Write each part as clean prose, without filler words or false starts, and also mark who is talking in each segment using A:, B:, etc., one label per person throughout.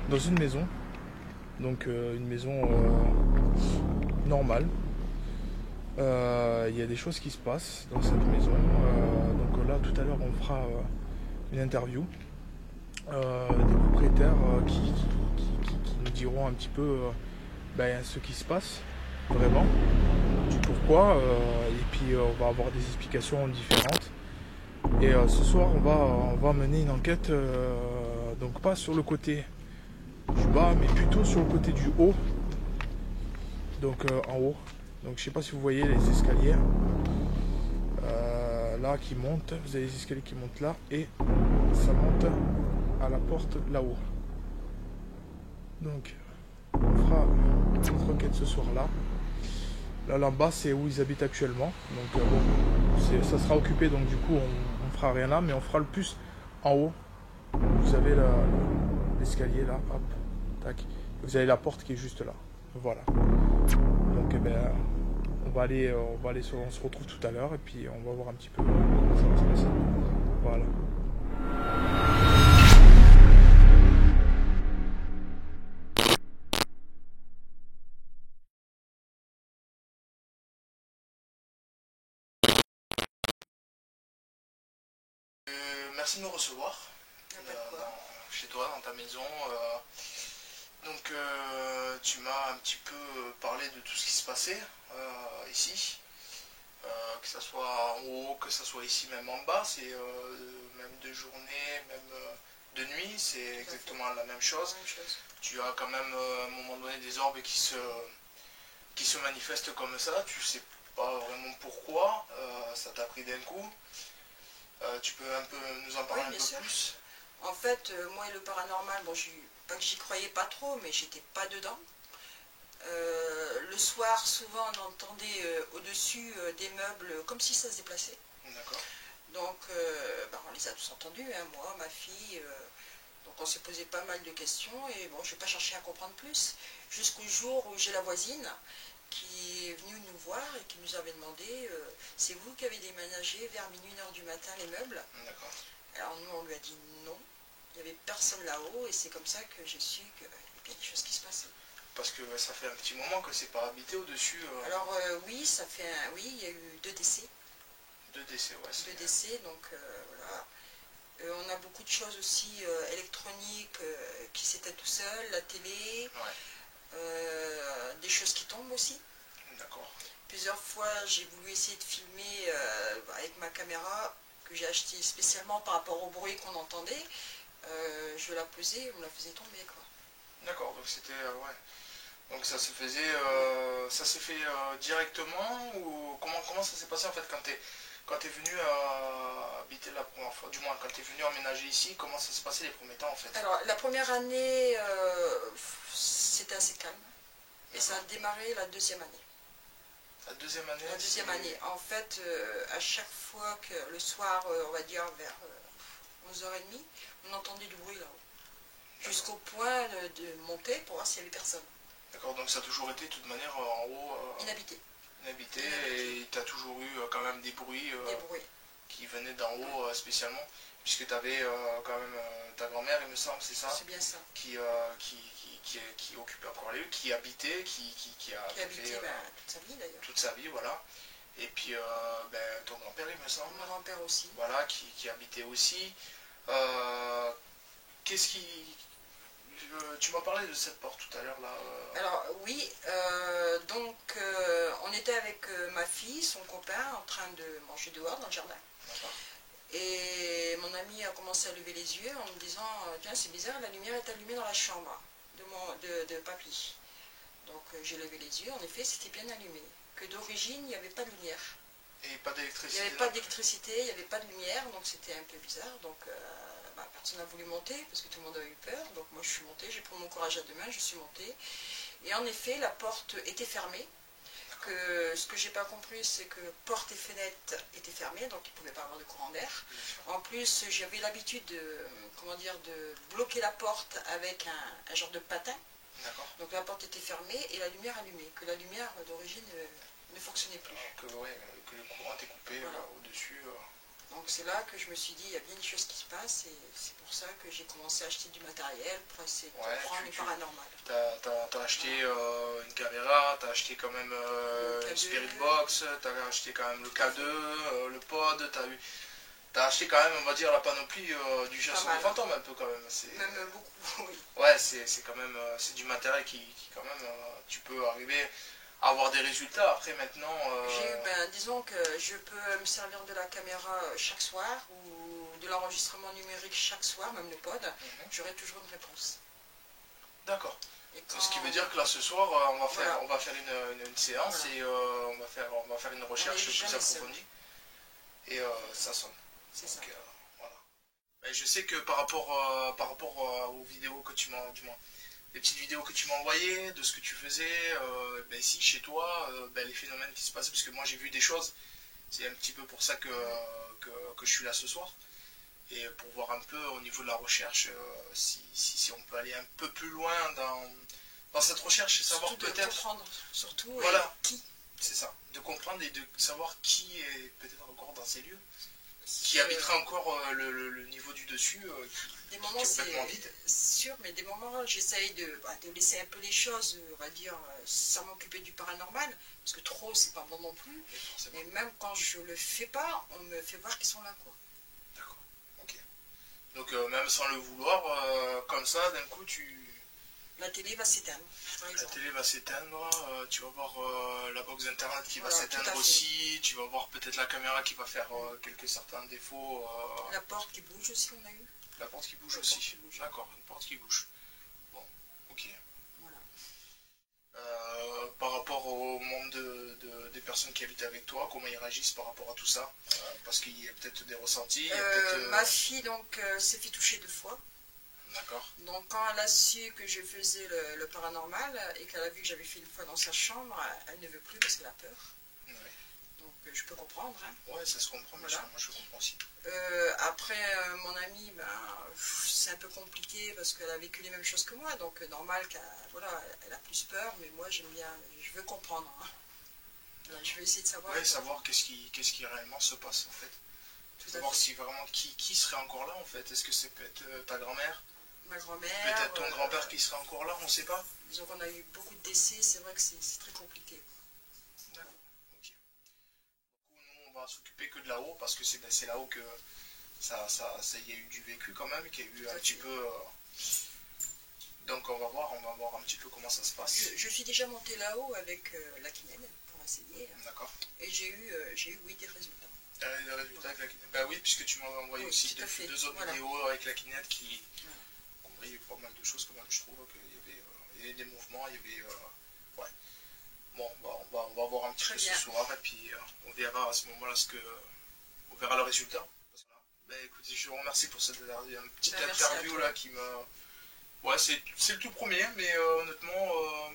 A: dans une maison. Donc une maison normale. Il y a des choses qui se passent dans cette maison. Donc là, tout à l'heure, on fera une interview des propriétaires qui nous diront un petit peu ce qui se passe vraiment, du pourquoi. Et puis on va avoir des explications différentes. Et ce soir, on va mener une enquête, donc pas sur le côté du bas, mais plutôt sur le côté du haut. Donc en haut. Donc je sais pas si vous voyez les escaliers là qui montent. Vous avez les escaliers qui montent là et ça monte à la porte là-haut. Donc on fera notre enquête ce soir là. Là en bas c'est où ils habitent actuellement. Donc bon, ça sera occupé, donc du coup on fera rien là, mais on fera le plus en haut. Vous avez l'escalier là, hop, tac. Vous avez la porte qui est juste là. Voilà. Donc on se retrouve tout à l'heure et puis on va voir un petit peu comment ça va se passer. Voilà. Merci de me recevoir chez toi, dans ta maison. Tu m'as un petit peu parlé de tout ce qui se passait ici. Que ça soit en haut, que ça soit ici, même en bas, c'est même de journée, même de nuit, c'est exactement la même chose. Tu as quand même à un moment donné des orbes qui se manifestent comme ça, tu sais pas vraiment pourquoi, ça t'a pris d'un coup. Tu peux un peu nous en parler un peu plus?
B: En fait, moi et le paranormal, bon, pas que j'y croyais pas trop, mais j'étais pas dedans. Le soir, souvent, on entendait au-dessus des meubles comme si ça se déplaçait.
A: D'accord.
B: Donc, on les a tous entendus, hein, moi, ma fille. Donc, on s'est posé pas mal de questions et bon, je n'ai pas cherché à comprendre plus. Jusqu'au jour où j'ai la voisine qui est venue nous voir et qui nous avait demandé c'est vous qui avez déménagé vers minuit, 1h du matin, les meubles?
A: D'accord.
B: Alors, nous, on lui a dit non. Il n'y avait personne là-haut et c'est comme ça que j'ai su qu'il y avait des choses qui se passaient.
A: Parce que ça fait un petit moment que c'est pas habité au-dessus.
B: Alors oui, oui, il y a eu 2 décès.
A: 2 décès, ouais.
B: 2 décès, donc voilà. On a beaucoup de choses aussi électroniques qui s'éteignent tout seul, la télé, des choses qui tombent aussi.
A: D'accord.
B: Plusieurs fois, j'ai voulu essayer de filmer avec ma caméra que j'ai achetée spécialement par rapport au bruit qu'on entendait. Je la posais, on la faisait tomber, quoi.
A: D'accord, donc c'était donc ça se faisait, ça s'est fait directement, ou comment ça s'est passé en fait quand t'es venu habiter la première fois, du moins quand t'es venu emménager ici, comment ça s'est passé les premiers temps en fait?
B: Alors la première année, c'était assez calme et ça a démarré la deuxième année.
A: La deuxième année?
B: La deuxième année. En fait, à chaque fois que le soir, on va dire vers 11h30, on entendait du bruit là-haut. Jusqu'au point de monter pour voir s'il y avait personne.
A: D'accord, donc ça a toujours été de toute manière en haut
B: inhabité.
A: Inhabité, et tu as toujours eu quand même des bruits, qui venaient d'en haut spécialement, puisque tu avais quand même ta grand-mère, il me semble, c'est ça?
B: C'est bien ça.
A: Qui occupait encore les lieux, qui habitait, qui a
B: habité toute sa vie d'ailleurs.
A: Toute sa vie, voilà. Et puis ton grand-père, il me semble.
B: Mon grand-père aussi.
A: Voilà, qui habitait aussi. Qu'est-ce qui... Tu m'as parlé de cette porte tout à l'heure là.
B: Alors oui, on était avec ma fille, son copain, en train de manger dehors dans le jardin. Et mon ami a commencé à lever les yeux en me disant tiens, c'est bizarre, la lumière est allumée dans la chambre de papy. Donc j'ai levé les yeux, en effet c'était bien allumé. Que d'origine il n'y avait pas de lumière.
A: Et pas d'électricité?
B: Il n'y avait pas d'électricité, il n'y avait pas de lumière, donc c'était un peu bizarre. Donc personne n'a voulu monter parce que tout le monde a eu peur. Donc moi je suis montée, j'ai pris mon courage à deux mains, je suis montée. Et en effet la porte était fermée. Ce que j'ai pas compris, c'est que porte et fenêtre étaient fermées, donc il ne pouvait pas avoir de courant d'air. En plus j'avais l'habitude de bloquer la porte avec un genre de patin. Donc la porte était fermée et la lumière allumée, que la lumière d'origine ne fonctionnait plus.
A: Que le courant était coupé au-dessus.
B: Donc c'est là que je me suis dit, il y a bien des choses qui se passent et c'est pour ça que j'ai commencé à acheter du matériel pour essayer de comprendre le paranormal.
A: T'as acheté une caméra, t'as acheté quand même une Spirit Box, t'as acheté quand même le K2, le pod, t'as acheté quand même, on va dire, la panoplie du chasseur de fantômes un peu quand même.
B: Même beaucoup, oui.
A: Ouais, c'est quand même, c'est du matériel qui quand même, tu peux arriver à avoir des résultats. Après maintenant...
B: disons que je peux me servir de la caméra chaque soir ou de l'enregistrement numérique chaque soir, même le pod, j'aurai toujours une réponse.
A: D'accord. Ce qui veut dire que là ce soir on va faire une séance et on va faire une recherche plus approfondie et ça sonne.
B: C'est ça.
A: Voilà. Et je sais que par rapport aux vidéos que tu m'as, du moins les petites vidéos que tu m'as envoyées de ce que tu faisais ici chez toi, les phénomènes qui se passaient, parce que moi j'ai vu des choses, c'est un petit peu pour ça que je suis là ce soir. Et pour voir un peu au niveau de la recherche si on peut aller un peu plus loin dans cette recherche et savoir peut-être...
B: comprendre surtout
A: voilà,
B: qui.
A: C'est ça, de comprendre et de savoir qui est peut-être encore dans ces lieux, qui habitera encore le niveau du dessus,
B: des moments
A: qui est complètement vide.
B: Sûr, mais des moments j'essaye de laisser un peu les choses, on va dire, sans m'occuper du paranormal, parce que trop c'est pas bon non plus, mais même quand je le fais pas, on me fait voir qu'ils sont là, quoi.
A: Donc même sans le vouloir, comme ça, d'un coup,
B: la télé va s'éteindre, par exemple.
A: La télé va s'éteindre, tu vas voir la box internet qui va s'éteindre aussi, tu vas voir peut-être la caméra qui va faire certains défauts.
B: La porte qui bouge aussi, on a eu.
A: La porte qui bouge aussi, d'accord, une porte qui bouge. Bon, ok.
B: Voilà.
A: Par rapport au monde des personnes qui habitent avec toi, comment ils réagissent par rapport à tout ça, parce qu'il y a peut-être des ressentis.
B: Ma fille donc s'est fait toucher 2 fois.
A: D'accord.
B: Donc quand elle a su que je faisais le paranormal et qu'elle a vu que j'avais fait une fois dans sa chambre, elle ne veut plus parce qu'elle a peur.
A: Oui.
B: Donc je peux comprendre. Hein.
A: Ouais, ça se comprend, voilà. Moi je comprends aussi.
B: Après mon amie, c'est un peu compliqué parce qu'elle a vécu les mêmes choses que moi, donc normal qu'elle a plus peur, mais moi j'aime bien, je veux comprendre. Hein. Je vais essayer de savoir.
A: Oui, savoir qu'est-ce qui réellement se passe en fait. Savoir si vraiment qui serait encore là en fait. Est-ce que c'est peut-être ta grand-mère?
B: Ma grand-mère.
A: Peut-être ton grand-père qui serait encore là, on ne sait pas.
B: Disons qu'on a eu beaucoup de décès, c'est vrai que c'est très compliqué.
A: D'accord, ok. Du coup, nous, on va s'occuper que de là-haut, parce que c'est là-haut que il y a eu du vécu quand même, qu'il y a eu un petit peu... Donc on va voir un petit peu comment ça se passe.
B: Je suis déjà montée là-haut avec la Kined pour essayer.
A: D'accord.
B: Et j'ai eu oui, des résultats.
A: Des résultats avec la Kined. Bah oui, puisque tu m'as envoyé aussi deux autres vidéos avec la Kined qui... Il y avait pas mal de choses quand même, je trouve qu'il y avait des mouvements, il y avait... ouais. Bon, on va voir un petit peu ce soir et puis on verra à ce moment-là on verra le résultat. Bah, écoutez, je vous remercie pour cette petite interview là qui me... Ouais, c'est le tout premier, mais honnêtement,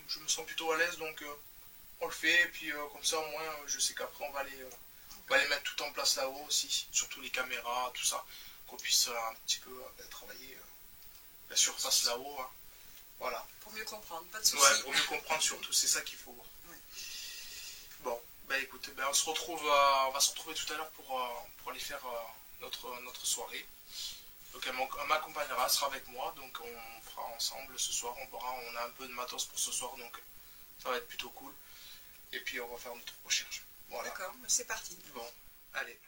A: je me sens plutôt à l'aise, donc on le fait, et puis comme ça au moins, je sais qu'après on va aller mettre tout en place là-haut aussi, surtout les caméras, tout ça, qu'on puisse un petit peu travailler la surface là-haut, hein. Voilà.
B: Pour mieux comprendre, pas de soucis.
A: Ouais, pour mieux comprendre surtout, c'est ça qu'il faut. Ouais. Bon, bah écoute, on va se retrouver tout à l'heure pour aller faire notre soirée. Donc elle m'accompagnera, elle sera avec moi, donc on fera ensemble ce soir, on a un peu de matos pour ce soir, donc ça va être plutôt cool. Et puis on va faire notre recherche. Voilà.
B: D'accord, c'est parti.
A: Bon, allez.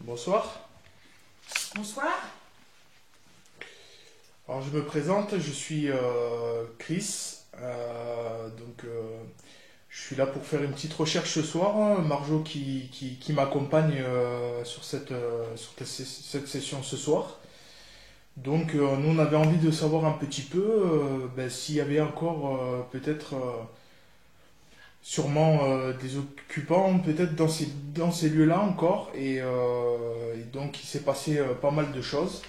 A: Bonsoir.
B: Bonsoir.
A: Alors je me présente, je suis Chris, je suis là pour faire une petite recherche ce soir. Marjo qui m'accompagne sur cette session ce soir. Donc nous on avait envie de savoir un petit peu s'il y avait encore peut-être sûrement des occupants peut-être dans ces lieux-là encore et donc il s'est passé pas mal de choses.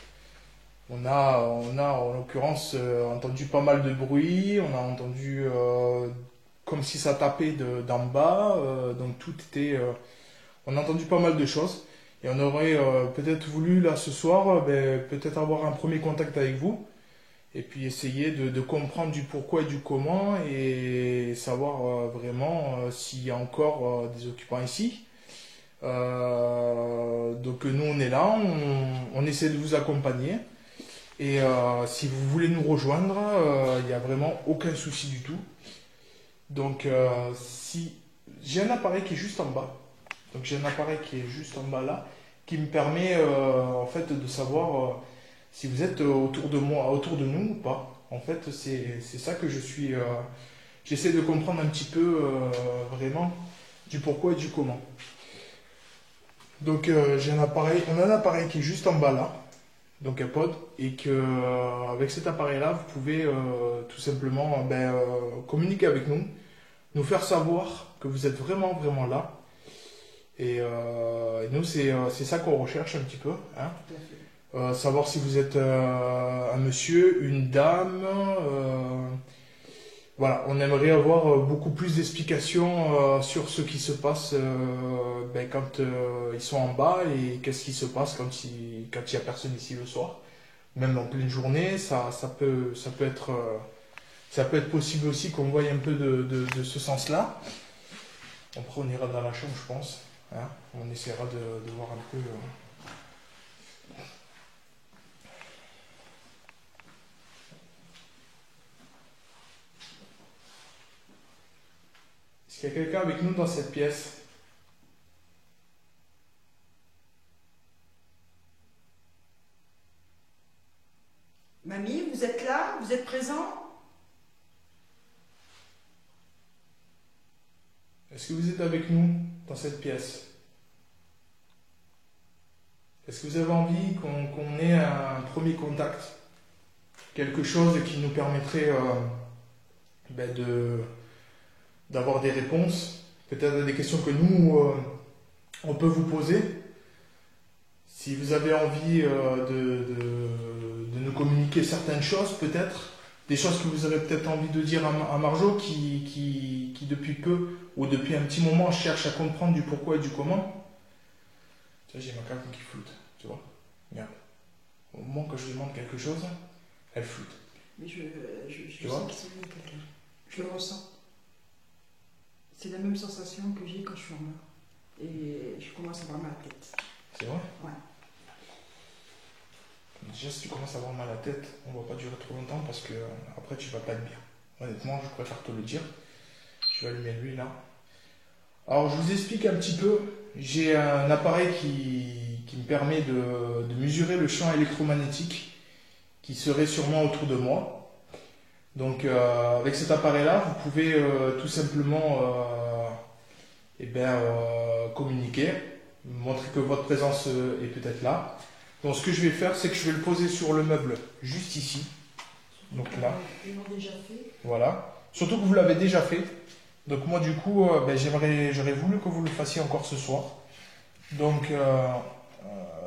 A: On a en l'occurrence entendu pas mal de bruit, on a entendu comme si ça tapait d'en bas. Donc tout était... on a entendu pas mal de choses. Et on aurait peut-être voulu, là, ce soir, peut-être avoir un premier contact avec vous. Et puis essayer de comprendre du pourquoi et du comment. Et savoir vraiment s'il y a encore des occupants ici. Donc nous, on est là. On essaie de vous accompagner. Et si vous voulez nous rejoindre, il n'y a vraiment aucun souci du tout. Donc si j'ai un appareil qui est juste en bas. Donc j'ai un appareil qui est juste en bas là, qui me permet en fait de savoir si vous êtes autour de moi, autour de nous ou pas. En fait, c'est ça que je suis. J'essaie de comprendre un petit peu vraiment du pourquoi et du comment. Donc j'ai un appareil, on a un appareil qui est juste en bas là, donc un pod, et que avec cet appareil là, vous pouvez tout simplement communiquer avec nous, nous faire savoir que vous êtes vraiment vraiment là. Et nous, c'est ça qu'on recherche un petit peu. Hein. Savoir si vous êtes un monsieur, une dame. Voilà, on aimerait avoir beaucoup plus d'explications sur ce qui se passe quand ils sont en bas et qu'est-ce qui se passe quand il n'y a personne ici le soir. Même en pleine journée, ça peut être possible aussi qu'on voie un peu de ce sens-là. Après, on ira dans la chambre, je pense. Hein, on essaiera de voir un peu. Est-ce qu'il y a quelqu'un avec nous dans cette pièce?
C: Mamie, vous êtes là? Vous êtes présent?
A: Est-ce que vous êtes avec nous dans cette pièce? Est-ce que vous avez envie qu'on ait un premier contact? Quelque chose qui nous permettrait d'avoir des réponses, peut-être à des questions que nous, on peut vous poser. Si vous avez envie de nous communiquer certaines choses, peut-être, des choses que vous avez peut-être envie de dire à Marjo qui depuis peu ou depuis un petit moment cherche à comprendre du pourquoi et du comment. Tu vois, j'ai ma carte qui floute, tu vois. Regarde. Au moment que je lui demande quelque chose, elle floute.
C: Mais je sens que c'est quelqu'un. Je le ressens. C'est la même sensation que j'ai quand je suis en mort. Et je commence à avoir mal à la tête.
A: C'est vrai?
C: Ouais.
A: Déjà, si tu commences à avoir mal à la tête, on va pas durer trop longtemps parce que après tu vas pas être bien. Honnêtement, je préfère te le dire. Je vais allumer lui là. Alors, je vous explique un petit peu. J'ai un appareil qui me permet de mesurer le champ électromagnétique qui serait sûrement autour de moi. Donc, avec cet appareil-là, vous pouvez tout simplement communiquer, montrer que votre présence est peut-être là. Donc ce que je vais faire, c'est que je vais le poser sur le meuble, juste ici. Donc là.
C: Ils l'ont déjà fait.
A: Voilà. Surtout que vous l'avez déjà fait. Donc moi du coup, j'aurais voulu que vous le fassiez encore ce soir. Donc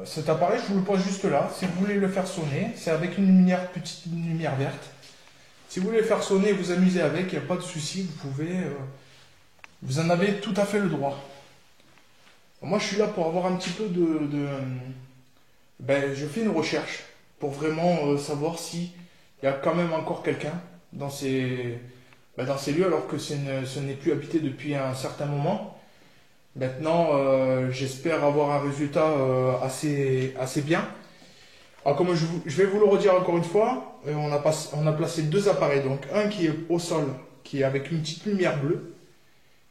A: cet appareil, je vous le pose juste là. Si vous voulez le faire sonner, c'est avec une petite lumière verte. Si vous voulez le faire sonner et vous amuser avec, il n'y a pas de souci, vous pouvez. Vous en avez tout à fait le droit. Moi je suis là pour avoir un petit peu je fais une recherche pour vraiment savoir s'il y a quand même encore quelqu'un dans ces lieux alors que ce n'est plus habité depuis un certain moment. Maintenant, j'espère avoir un résultat assez bien. Alors comme je vais vous le redire encore une fois, on a placé deux appareils. Donc un qui est au sol, qui est avec une petite lumière bleue,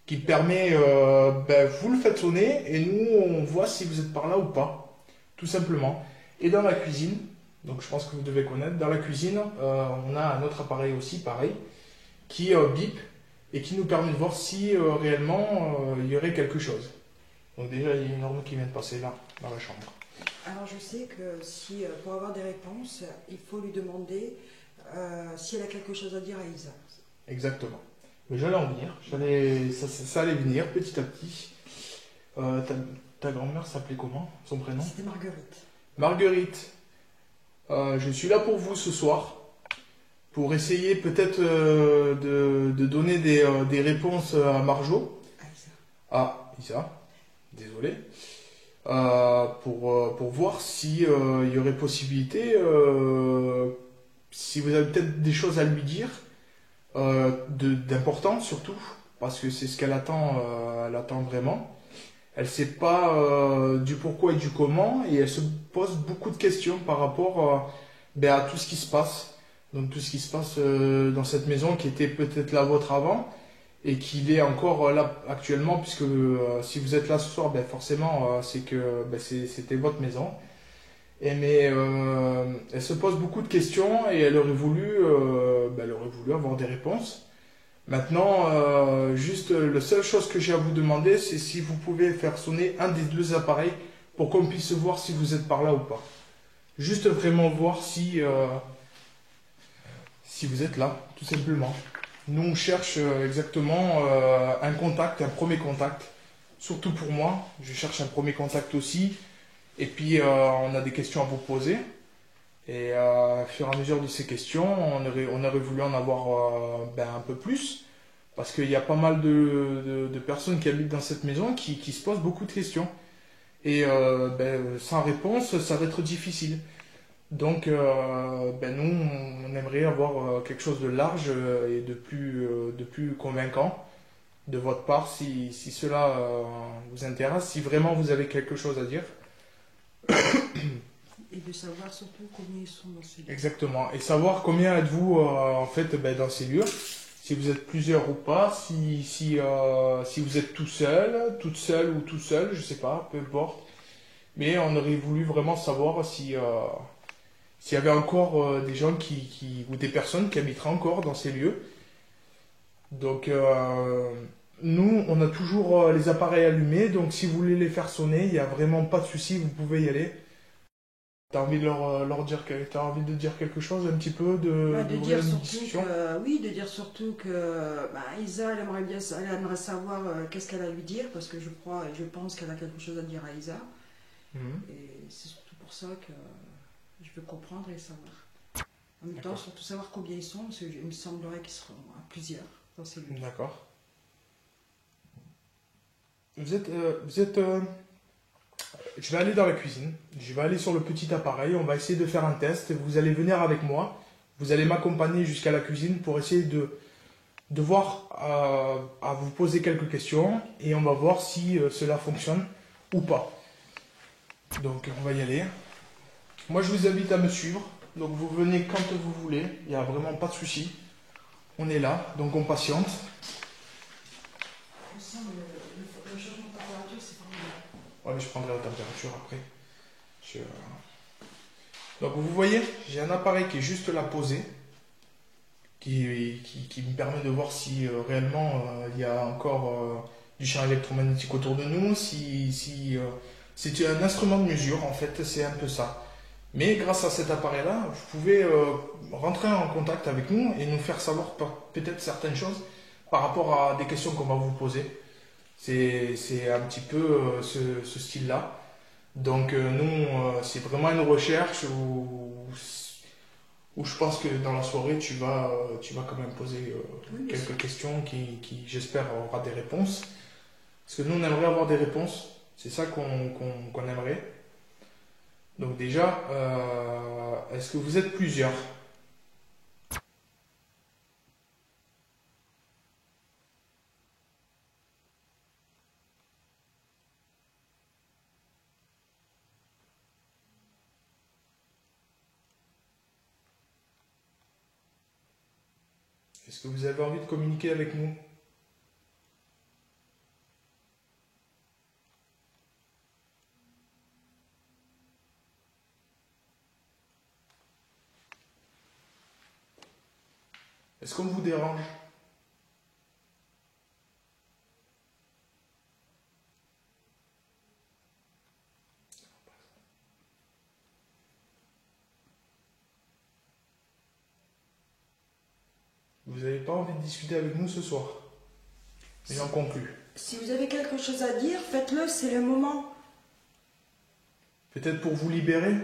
A: qui permet, vous le faites sonner et nous on voit si vous êtes par là ou pas. Tout simplement. Et dans la cuisine, donc je pense que vous devez connaître, dans la cuisine, on a un autre appareil aussi, pareil, qui bip et qui nous permet de voir si réellement il y aurait quelque chose. Donc déjà, il y a une norme qui vient de passer là, dans la chambre.
C: Alors je sais que si pour avoir des réponses, il faut lui demander si elle a quelque chose à dire à Isa.
A: Exactement. Mais j'allais en venir, ça allait venir petit à petit. Ta grand-mère s'appelait comment, son prénom?
C: C'était Marguerite.
A: Marguerite, je suis là pour vous ce soir. pour essayer peut-être de donner des réponses à Marjo. Ah, Isa, désolé. Pour voir si il y aurait possibilité, si vous avez peut-être des choses à lui dire, d'important surtout, parce que c'est ce qu'elle attend, elle attend vraiment. Elle sait pas du pourquoi et du comment, et elle se pose beaucoup de questions par rapport à tout ce qui se passe. Donc tout ce qui se passe dans cette maison qui était peut-être la vôtre avant, et qu'il est encore là actuellement, puisque si vous êtes là ce soir, forcément c'est que c'était votre maison. Mais elle se pose beaucoup de questions et elle aurait voulu avoir des réponses. Maintenant, juste la seule chose que j'ai à vous demander, c'est si vous pouvez faire sonner un des deux appareils pour qu'on puisse voir si vous êtes par là ou pas. Juste vraiment voir si vous êtes là, tout simplement. Nous, on cherche exactement un contact, un premier contact. Surtout pour moi, je cherche un premier contact aussi. Et puis, on a des questions à vous poser. Et au fur et à mesure de ces questions, on aurait voulu en avoir un peu plus. Parce qu'il y a pas mal de personnes qui habitent dans cette maison qui se posent beaucoup de questions. Et sans réponse, ça va être difficile. Donc, nous, on aimerait avoir quelque chose de large et de plus convaincant de votre part, si cela vous intéresse, si vraiment vous avez quelque chose à dire.
C: Et de savoir surtout combien ils sont dans ces lieux.
A: Exactement. Et savoir combien êtes-vous en fait dans ces lieux. Si vous êtes plusieurs ou pas, si vous êtes tout seul, toute seule ou tout seul, je sais pas, peu importe. Mais on aurait voulu vraiment savoir s'il y avait encore des gens ou des personnes qui habiteraient encore dans ces lieux. Donc nous, on a toujours les appareils allumés, donc si vous voulez les faire sonner, il n'y a vraiment pas de souci, vous pouvez y aller. T'as envie de leur dire quelque chose un petit peu
C: de dire surtout que, de dire surtout que Isa, elle aimerait savoir qu'est-ce qu'elle a à lui dire, parce que je pense qu'elle a quelque chose à dire à Isa. Et c'est surtout pour ça que je veux comprendre et savoir. En même temps, surtout savoir combien ils sont, parce qu'il me semblerait qu'ils seront à plusieurs dans ces lieux.
A: D'accord. Vous êtes je vais aller dans la cuisine, je vais aller sur le petit appareil, on va essayer de faire un test, vous allez venir avec moi, vous allez m'accompagner jusqu'à la cuisine pour essayer de voir, à vous poser quelques questions, et on va voir si cela fonctionne ou pas. Donc on va y aller. Moi je vous invite à me suivre, donc vous venez quand vous voulez, il n'y a vraiment pas de souci. On est là, donc on patiente.
C: Le changement de température, c'est pas mal.
A: Ouais, mais je prendrai la température après. Donc vous voyez, j'ai un appareil qui est juste là posé, qui me permet de voir si réellement il y a encore du champ électromagnétique autour de nous, si c'est un instrument de mesure, en fait, c'est un peu ça. Mais grâce à cet appareil-là, vous pouvez rentrer en contact avec nous et nous faire savoir peut-être certaines choses par rapport à des questions qu'on va vous poser. C'est un petit peu ce style-là. Donc nous, c'est vraiment une recherche où je pense que dans la soirée, tu vas quand même poser quelques questions qui j'espère, aura des réponses. Parce que nous, on aimerait avoir des réponses. C'est ça qu'on aimerait. Donc déjà, est-ce que vous êtes plusieurs ? Est-ce que vous avez envie de communiquer avec nous ? Est-ce qu'on vous dérange ? Vous n'avez pas envie de discuter avec nous ce soir ? Et j'en conclus.
C: Si vous avez quelque chose à dire, faites-le, c'est le moment.
A: Peut-être pour vous libérer ?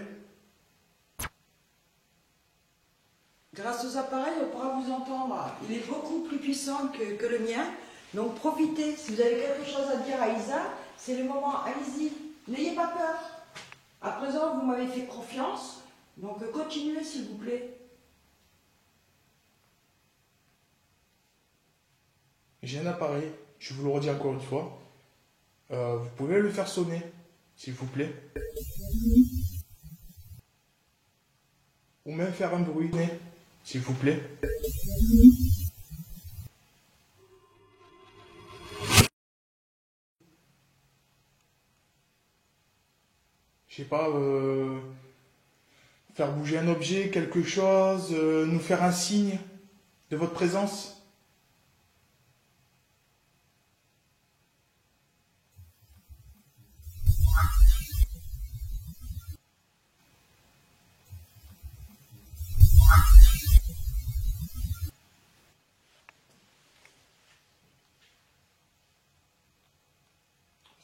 C: grâce aux appareils, on pourra vous entendre. Il est beaucoup plus puissant que le mien. Donc profitez. Si vous avez quelque chose à dire à Isa, c'est le moment. Allez-y. N'ayez pas peur. À présent, vous m'avez fait confiance. Donc continuez, s'il vous plaît.
A: J'ai un appareil. Je vous le redis encore une fois. Vous pouvez le faire sonner, s'il vous plaît. Ou même faire un bruit, s'il vous plaît. Je sais pas, faire bouger un objet, quelque chose, nous faire un signe de votre présence.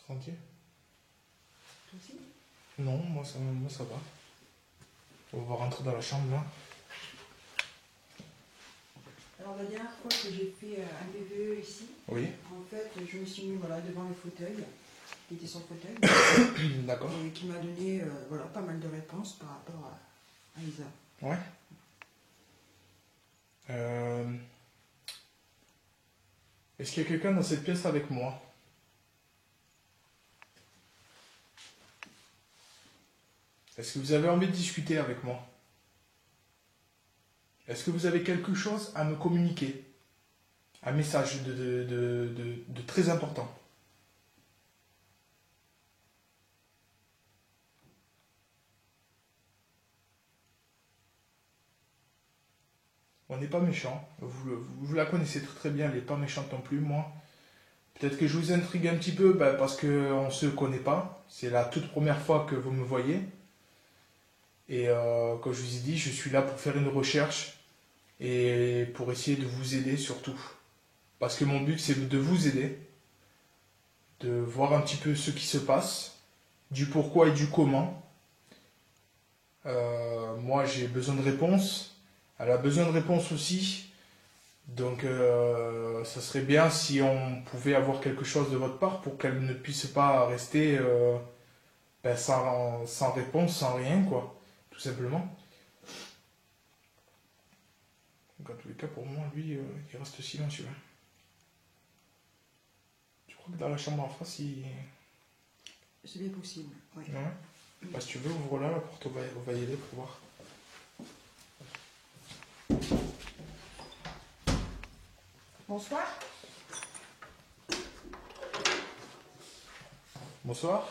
A: Sentier?
C: Toi aussi?
A: Non, moi ça va. On va rentrer dans la chambre là.
C: Alors la dernière fois que j'ai fait un PVE ici,
A: Oui.
C: en fait, je me suis mis voilà, devant le fauteuil, qui était son fauteuil,
A: D'accord.
C: et qui m'a donné voilà, pas mal de réponses par rapport à Isa.
A: Ouais. Est-ce qu'il y a quelqu'un dans cette pièce avec moi? Est-ce que vous avez envie de discuter avec moi? Est-ce que vous avez quelque chose à me communiquer? Un message de très important. On n'est pas méchant. Vous la connaissez très très bien, elle n'est pas méchante non plus, moi. Peut-être que je vous intrigue un petit peu parce qu'on ne se connaît pas. C'est la toute première fois que vous me voyez. Et comme je vous ai dit, je suis là pour faire une recherche et pour essayer de vous aider surtout. Parce que mon but, c'est de vous aider, de voir un petit peu ce qui se passe, du pourquoi et du comment. Moi, j'ai besoin de réponses. Elle a besoin de réponses aussi. Donc, ça serait bien si on pouvait avoir quelque chose de votre part pour qu'elle ne puisse pas rester sans réponse, sans rien, quoi. Tout simplement. Donc, en tous les cas, pour moi, lui, il reste silencieux. Tu crois que dans la chambre en face,
C: C'est bien possible, oui.
A: Ouais. Bah, si tu veux, ouvre là la porte, on va y aller pour voir.
C: Bonsoir.
A: Bonsoir.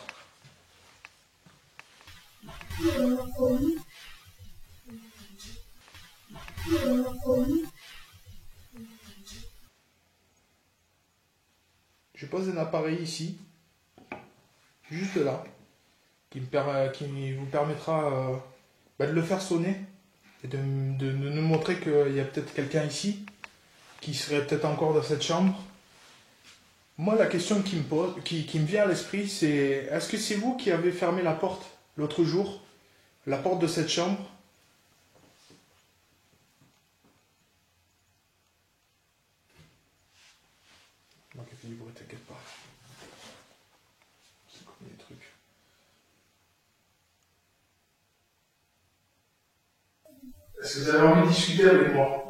A: Je pose un appareil ici, juste là, qui vous permettra de le faire sonner et de nous montrer qu'il y a peut-être quelqu'un ici qui serait peut-être encore dans cette chambre. Moi, la question qui me vient à l'esprit, c'est est-ce que c'est vous qui avez fermé la porte l'autre jour, la porte de cette chambre? Moi qui ai fait du bruit, t'inquiète pas. C'est comme des trucs. Est-ce que vous avez envie de discuter avec moi?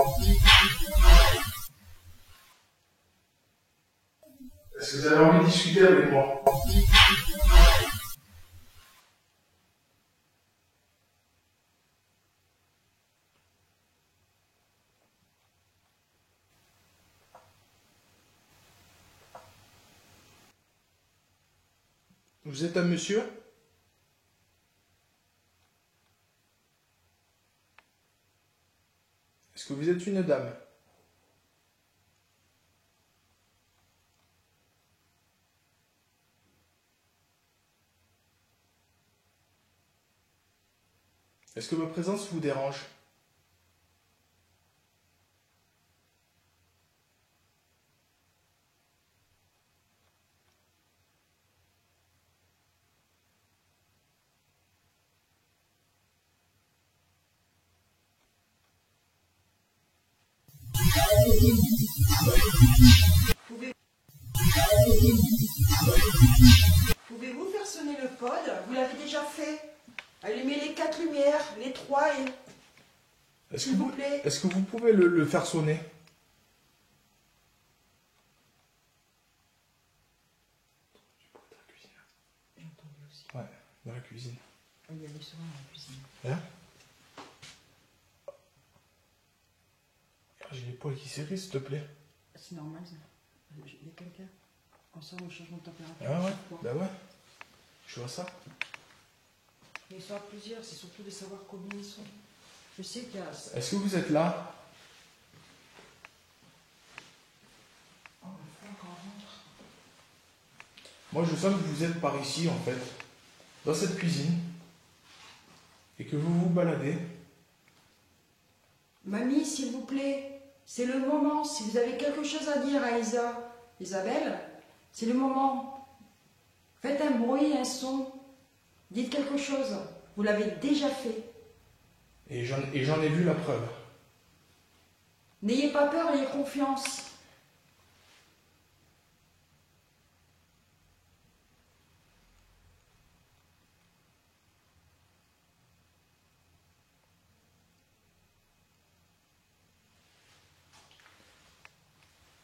A: Est-ce que vous avez envie de discuter avec moi? Vous êtes un monsieur? Est-ce que vous êtes une dame? Est-ce que ma présence vous dérange?
C: Pouvez-vous faire sonner le pod? Vous l'avez déjà fait. Allumez les 4 lumières, les 3 et... S'il vous plaît.
A: Est-ce que vous pouvez le faire sonner?
C: J'ai entendu aussi.
A: Ouais, dans la cuisine.
C: Il y a des sons dans la cuisine.
A: Hein? J'ai les poils qui s'érissent, s'il te plaît.
C: C'est normal ça. Il y a quelqu'un. On sent le changement de température.
A: Ah ouais, bah ouais. Je vois ça.
C: Mais ils sont à plusieurs, c'est surtout de savoir combien ils sont. Je sais qu'il y a...
A: Est-ce que vous êtes là?
C: Oh, il faut encore rentre.
A: Moi, je sens que vous êtes par ici, en fait. Dans cette cuisine. Et que vous vous baladez.
C: Mamie, s'il vous plaît, c'est le moment. Si vous avez quelque chose à dire à Isabelle, c'est le moment. Faites un bruit, un son. Dites quelque chose. Vous l'avez déjà fait.
A: Et j'en ai vu la preuve.
C: N'ayez pas peur, ayez confiance.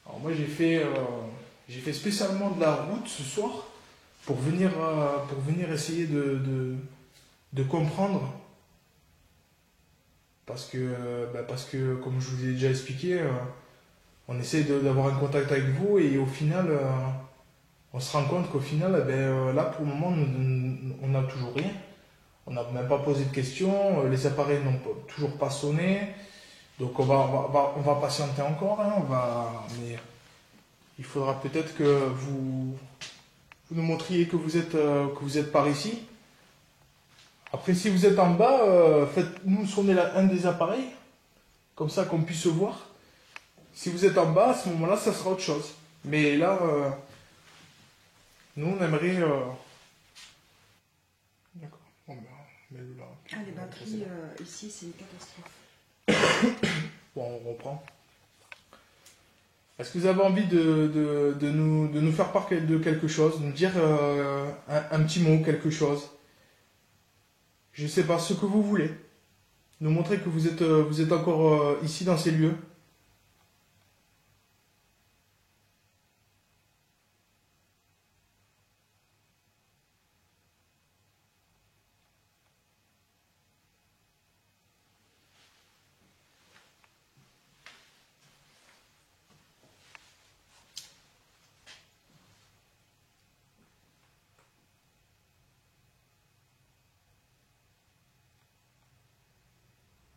A: Alors moi, j'ai fait spécialement de la route ce soir pour venir essayer de comprendre. Parce que, comme je vous ai déjà expliqué, on essaie d'avoir un contact avec vous et au final, on se rend compte qu'au final, là pour le moment, on n'a toujours rien. On n'a même pas posé de questions, les appareils n'ont toujours pas sonné. Donc on va patienter encore, hein, mais il faudra peut-être que vous nous montriez que vous êtes par ici. Après, si vous êtes en bas, faites-nous sonner un des appareils, comme ça qu'on puisse voir. Si vous êtes en bas, à ce moment-là, ça sera autre chose. Mais là, nous, on aimerait... D'accord, bon, ben, mets-le là.
C: Ah, les batteries, ici, c'est une catastrophe.
A: Bon, on reprend. Est-ce que vous avez envie de nous faire part de quelque chose, de nous dire un petit mot, quelque chose? Je ne sais pas, ce que vous voulez. Nous montrer que vous êtes encore ici dans ces lieux.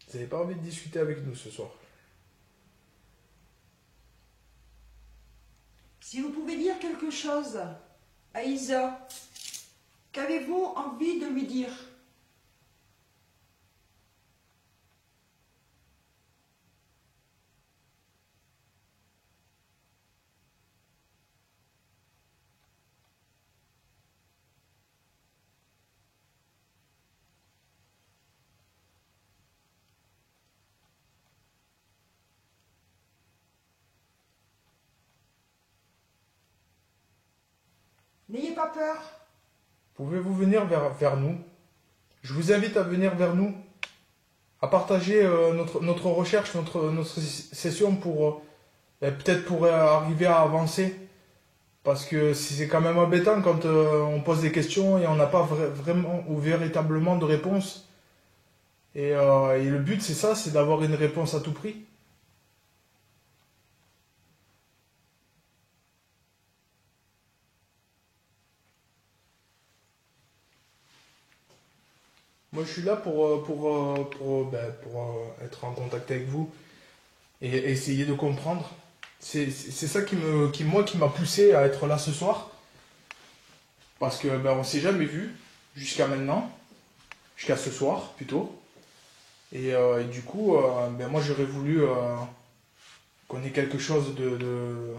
A: Vous n'avez pas envie de discuter avec nous ce soir?
C: Si vous pouvez dire quelque chose à Isa, qu'avez-vous envie de lui dire? N'ayez pas peur.
A: Pouvez-vous venir vers nous? Je vous invite à venir vers nous, à partager notre recherche, notre session pour peut-être pour arriver à avancer. Parce que c'est quand même embêtant quand on pose des questions et on n'a pas vraiment ou véritablement de réponse. Et le but, c'est ça, c'est d'avoir une réponse à tout prix. Moi, je suis là pour être en contact avec vous et essayer de comprendre. C'est ça qui m'a poussé à être là ce soir. Parce que on s'est jamais vu jusqu'à maintenant, jusqu'à ce soir plutôt. Et du coup, moi j'aurais voulu qu'on ait quelque chose de...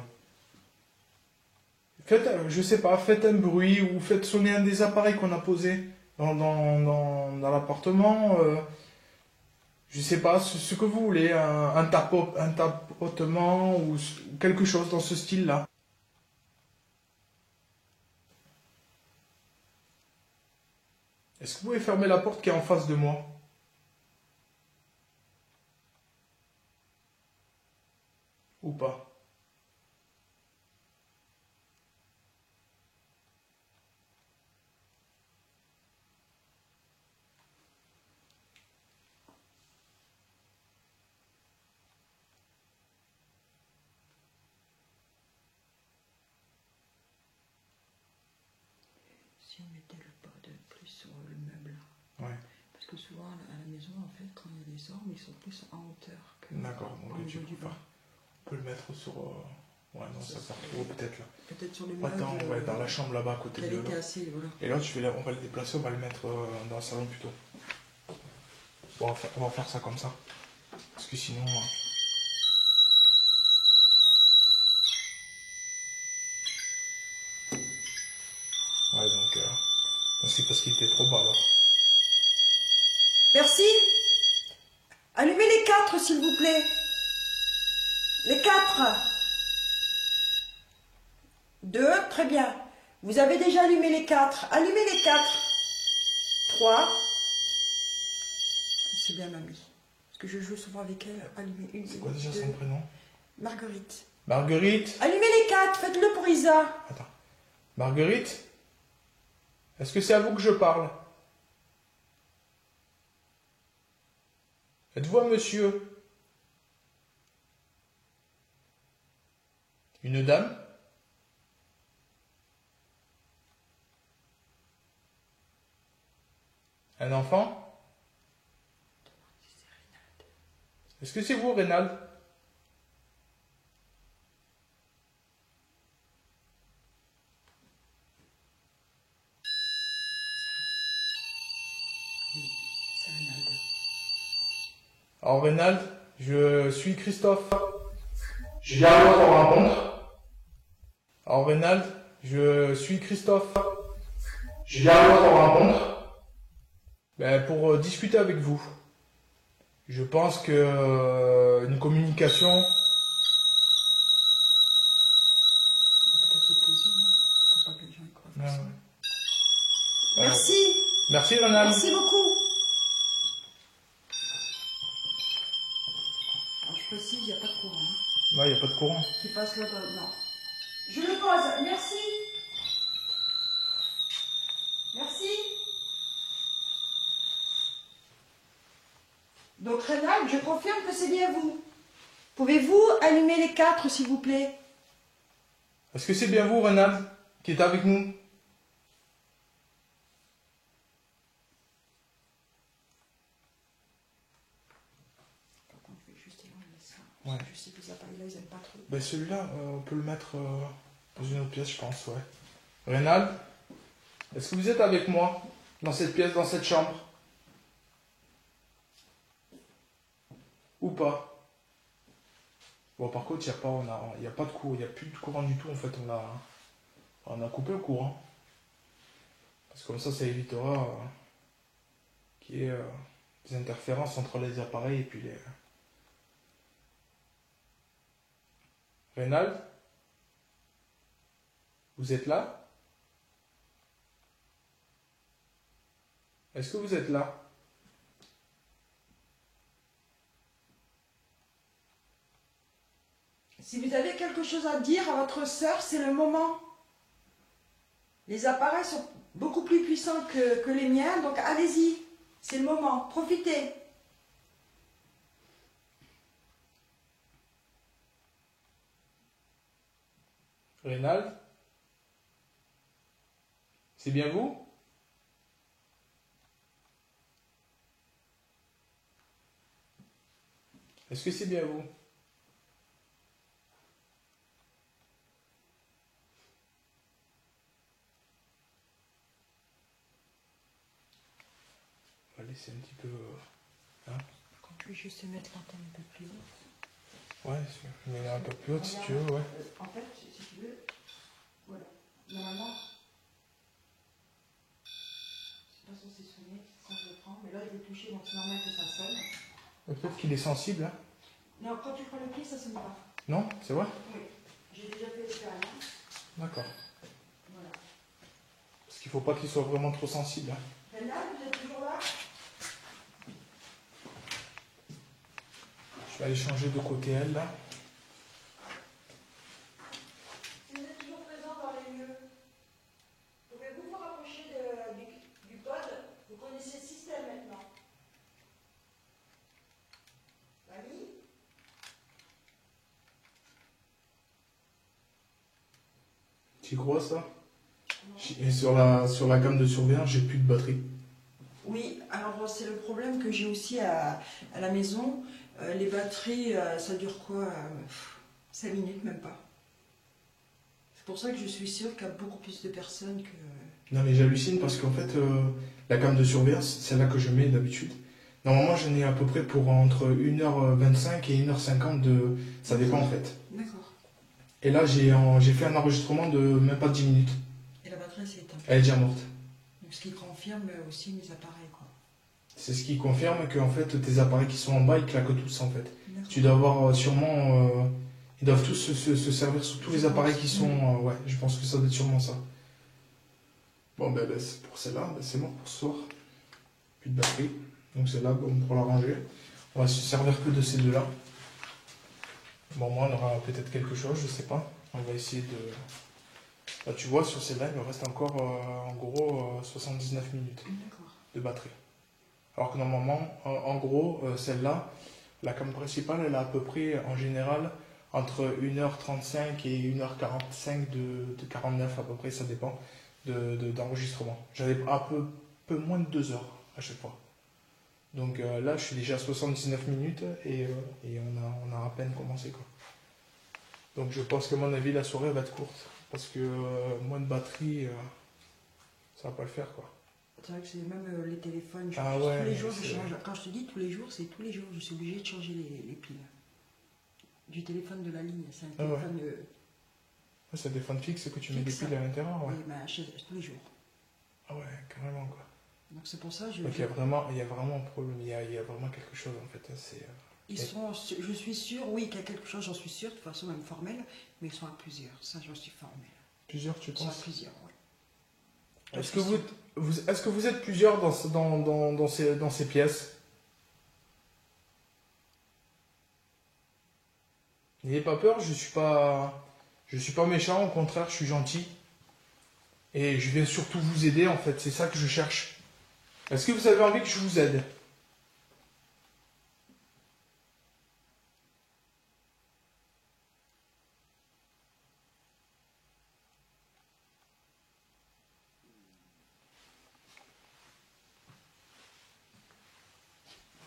A: Je sais pas, faites un bruit ou faites sonner un des appareils qu'on a posés dans l'appartement. Je sais pas, ce que vous voulez, un tapotement ou quelque chose dans ce style-là. Est-ce que vous pouvez fermer la porte qui est en face de moi? Ou pas?
C: Si on mettait le pas de plus sur le meuble.
A: Ouais.
C: Parce que souvent à la maison, en fait, quand il y a des ormes, ils sont plus en hauteur que
A: D'accord,
C: au
A: donc
C: niveau du bas.
A: on peut le mettre sur... Ouais, non, ça part trop peut-être là.
C: Peut-être sur le meuble.
A: Attends, ouais, dans la chambre là-bas à côté de
C: était assez, voilà.
A: Et l'autre, on va le déplacer, on va le mettre dans le salon plutôt. Bon, on va faire ça comme ça. Parce que sinon... Ouais, donc c'est parce qu'il était trop bas alors.
C: Merci. Allumez les 4, s'il vous plaît. Les 4. 2, très bien. Vous avez déjà allumé les 4. Allumez les 4. 3. C'est bien, mamie. Parce que je joue souvent avec elle. Allumez une.
A: C'est quoi déjà son prénom?
C: Marguerite.
A: Marguerite?
C: Allumez les 4, faites-le pour Isa.
A: Attends. Marguerite? Est-ce que c'est à vous que je parle? Êtes-vous un monsieur? Une dame? Un enfant? Est-ce que c'est vous, Reynald?
C: C'est Reynald.
A: Alors, Reynald, je suis Christophe. Je viens à votre rencontre. Alors, Reynald, je suis Christophe. Je viens à votre rencontre. Ben, pour discuter avec vous. Je pense que une communication...
C: Peut-être le poser, non? Faut pas que les gens y croient.
A: Ah, ouais.
C: Merci.
A: Merci, Reynald.
C: Merci beaucoup. Alors, je précise, il n'y a pas de courant. Hein.
A: Ouais, il n'y a pas de courant.
C: Qui passe là-bas, non. Je le pose, merci. Merci. Donc, Reynald, je confirme que c'est bien vous. Pouvez-vous allumer les 4, s'il vous plaît?
A: Est-ce que c'est bien vous, Reynald, qui est avec nous?
C: Par contre, je vais juste éloigner ça.
A: Ouais.
C: Je sais que les appareils-là, ils n'aiment pas trop.
A: Ben celui-là, on peut le mettre dans une autre pièce, je pense, ouais. Reynald, est-ce que vous êtes avec moi dans cette pièce, dans cette chambre? Ou pas? Bon, par contre, il n'y a pas de courant, il n'y a plus de courant du tout, en fait, on a coupé le courant. Parce que comme ça évitera qu'il y ait des interférences entre les appareils et puis les... Reynald? Vous êtes là? Est-ce que vous êtes là?
C: Si vous avez quelque chose à dire à votre sœur, c'est le moment. Les appareils sont beaucoup plus puissants que les miens, donc allez-y. C'est le moment. Profitez.
A: Reynald? C'est bien vous? Est-ce que c'est bien vous? On va laisser un petit peu... hein?
C: Quand je vais juste mettre l'antenne un peu plus haute.
A: Ouais, mais un peu plus haute si tu veux, ouais.
C: En fait, si tu veux, voilà. Normalement, c'est pas censé sonner quand je le prends, mais là je vais toucher, donc c'est normal que ça sonne.
A: Peut-être qu'il est sensible. Hein.
C: Non, quand tu prends le pied, ça se met pas.
A: Non, c'est vrai?
C: Oui, j'ai déjà fait l'expérience.
A: D'accord.
C: Voilà.
A: Parce qu'il ne faut pas qu'il soit vraiment trop sensible. Hein.
C: Rénal, vous êtes toujours là?
A: Je vais aller changer de côté elle là.
C: Si vous êtes toujours présent dans les lieux, pouvez-vous vous rapprocher du pod? Vous connaissez le système maintenant. Mamie?
A: Tu crois ça? Et sur la cam de surveillance, j'ai plus de batterie.
C: Oui, alors c'est le problème que j'ai aussi à la maison. Les batteries, ça dure quoi? 5 minutes, même pas. C'est pour ça que je suis sûre qu'il y a beaucoup plus de personnes que...
A: Non mais j'hallucine parce qu'en fait, la cam de surveillance, c'est là que je mets d'habitude. Normalement, j'en ai à peu près pour entre 1h25 et 1h50 de... Ça dépend en fait.
C: D'accord.
A: Et là, j'ai fait un enregistrement de même pas 10 minutes.
C: Et la batterie s'est éteinte.
A: Elle est déjà morte.
C: Donc ce qui confirme aussi mes appareils, quoi.
A: C'est ce qui confirme que en fait, tes appareils qui sont en bas, ils claquent tous en fait.
C: D'accord.
A: Tu dois avoir sûrement... ils doivent tous se servir sur tous les appareils qui sont... ouais, je pense que ça doit être sûrement ça. Bon, ben c'est pour celle-là, c'est mort pour ce soir. Plus de batterie. Donc celle-là, bon, pour la ranger. On va se servir que de ces deux-là. Bon, moi, on aura peut-être quelque chose, je sais pas. On va essayer de... Là, tu vois, sur celle-là, il me reste encore, en gros, 79 minutes de batterie. Alors que normalement, en gros, celle-là, la cam principale, elle a à peu près, en général, entre 1h35 et 1h45 de 49 à peu près, ça dépend, d'enregistrement. J'avais un peu moins de 2 heures à chaque fois. Donc là, je suis déjà à 79 minutes et on a à peine commencé, quoi. Donc je pense que à mon avis, la soirée va être courte. Parce que moins de batterie, ça va pas le faire, quoi.
C: C'est vrai que c'est même les téléphones.
A: Ouais,
C: tous les jours, je change. Quand je te dis tous les jours, c'est tous les jours. Je suis obligée de changer les piles. Du téléphone de la ligne. C'est un téléphone...
A: Ouais, c'est un téléphone fixe que tu mets des piles à l'intérieur, ouais.
C: Oui, ben, tous les jours.
A: Ah ouais, carrément, quoi.
C: Donc c'est pour ça que
A: Donc il y a vraiment un problème, il y a vraiment quelque chose, en fait.
C: Je suis sûre, oui, qu'il y a quelque chose, j'en suis sûre, de façon même formelle, mais ils sont à plusieurs. Ça, j'en suis formelle.
A: Plusieurs, tu penses?
C: Ils sont à plusieurs, oui.
A: Est-ce que vous êtes plusieurs dans ces pièces? N'ayez pas peur, je suis pas méchant, au contraire, je suis gentil. Et je viens surtout vous aider, en fait, c'est ça que je cherche. Est-ce que vous avez envie que je vous aide?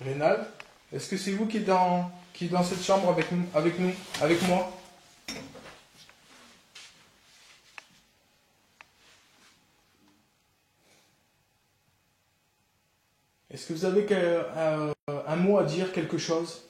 A: Rénal, est-ce que c'est vous qui est dans cette chambre avec moi? Est-ce que vous avez un mot à dire, quelque chose?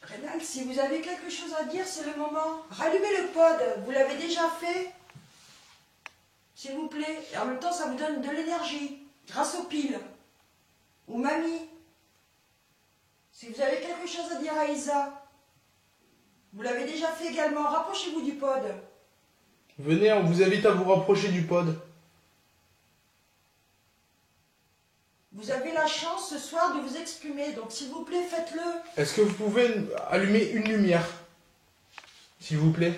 C: Rénal, si vous avez quelque chose à dire, c'est le moment. Rallumez le pod, vous l'avez déjà fait? S'il vous plaît. Et en même temps, ça vous donne de l'énergie, grâce aux piles. Ou mamie. Si vous avez quelque chose à dire à Isa, vous l'avez déjà fait également, rapprochez-vous du pod.
A: Venez, on vous invite à vous rapprocher du pod.
C: Vous avez la chance ce soir de vous exprimer, donc s'il vous plaît, faites-le.
A: Est-ce que vous pouvez allumer une lumière? S'il vous plaît.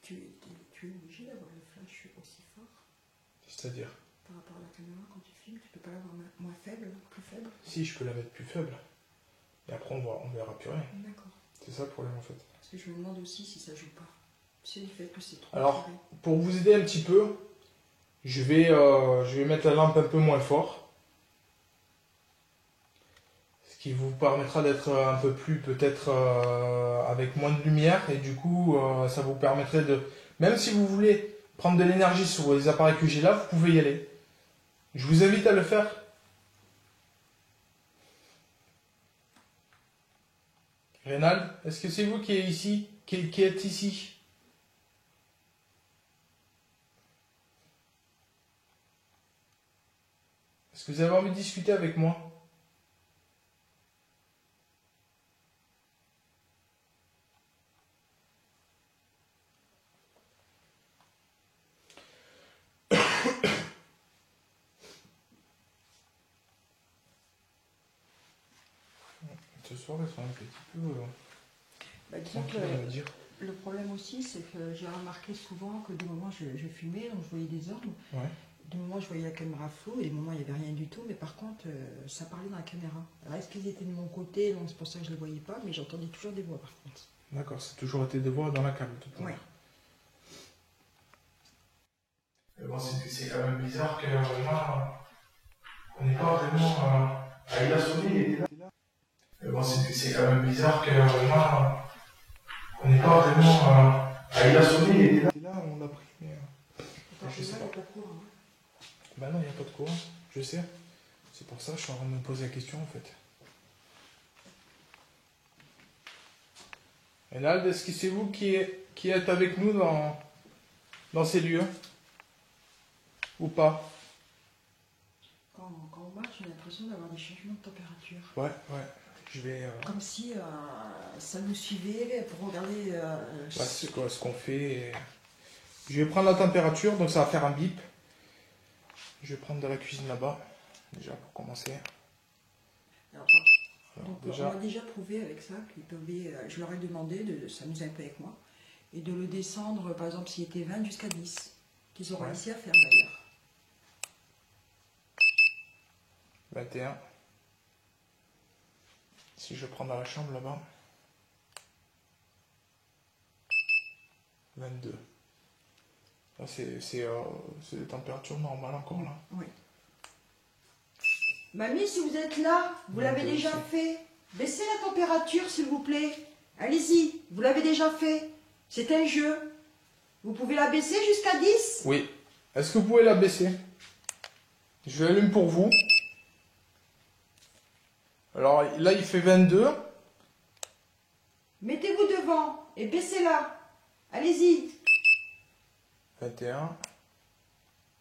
C: Tu es obligé d'avoir le flash aussi fort?
A: C'est-à-dire?
C: Par rapport à la caméra, quand tu filmes, tu peux pas l'avoir moins faible, plus faible?
A: Si, je peux la mettre plus faible. Et après, on verra plus rien.
C: D'accord.
A: C'est ça le problème, en fait.
C: Parce que je me demande aussi si ça joue pas. C'est le fait que c'est trop.
A: Alors,
C: tiré.
A: pour vous aider un petit peu, je vais mettre la lampe un peu moins fort. Ce qui vous permettra d'être un peu plus peut-être avec moins de lumière et du coup ça vous permettrait de, même si vous voulez prendre de l'énergie sur les appareils que j'ai là, vous pouvez y aller. Je vous invite à le faire. Rénal, est-ce que c'est vous qui êtes ici, qui êtes ici? Est-ce que vous avez envie de discuter avec moi? Ce soir, ils sont un petit peu tranquilles, on va dire.
C: Le problème aussi, c'est que j'ai remarqué souvent que du moment où je fumais, donc je voyais des orbes,
A: Ouais.
C: du moment où je voyais la caméra floue, et du moment où il n'y avait rien du tout, mais par contre, ça parlait dans la caméra. Alors est-ce qu'ils étaient de mon côté, donc c'est pour ça que je ne les voyais pas, mais j'entendais toujours des voix par contre.
A: D'accord, c'est toujours été des voix dans la cam, de toute manière. Mais bon, c'est quand même bizarre que vraiment, on n'est pas vraiment... il a sonné, il était là. Mais bon, c'est quand même bizarre que vraiment, on n'est pas vraiment... il a sonné, il était là, on l'a pris, mais... je sais pas. Bah non, il n'y a pas de courant, je sais. C'est pour ça que je suis en train de me poser la question, en fait. Rénald, est-ce que c'est vous qui êtes avec nous dans ces lieux? Ou pas?
C: Quand on marche, j'ai l'impression d'avoir des changements de température.
A: Ouais. Je vais...
C: Comme si ça nous suivait pour regarder...
A: c'est quoi ce qu'on fait. Je vais prendre la température, donc ça va faire un bip. Je vais prendre de la cuisine là-bas, déjà pour commencer.
C: Alors, donc,
A: déjà...
C: on a déjà prouvé avec ça qu'ils pouvaient... je leur ai demandé de s'amuser un peu avec moi et de le descendre, par exemple, s'il était 20 jusqu'à 10. Qu'ils auront réussi à faire d'ailleurs.
A: 21. Si je prends dans la chambre là-bas. 22. Là, c'est des températures normales encore là.
C: Oui. Mamie, si vous êtes là, vous l'avez déjà fait. Baissez la température, s'il vous plaît. Allez-y, vous l'avez déjà fait. C'est un jeu. Vous pouvez la baisser jusqu'à 10?
A: Oui. Est-ce que vous pouvez la baisser? Je l'allume pour vous. Alors là, il fait 22.
C: Mettez-vous devant et baissez-la. Allez-y.
A: 21.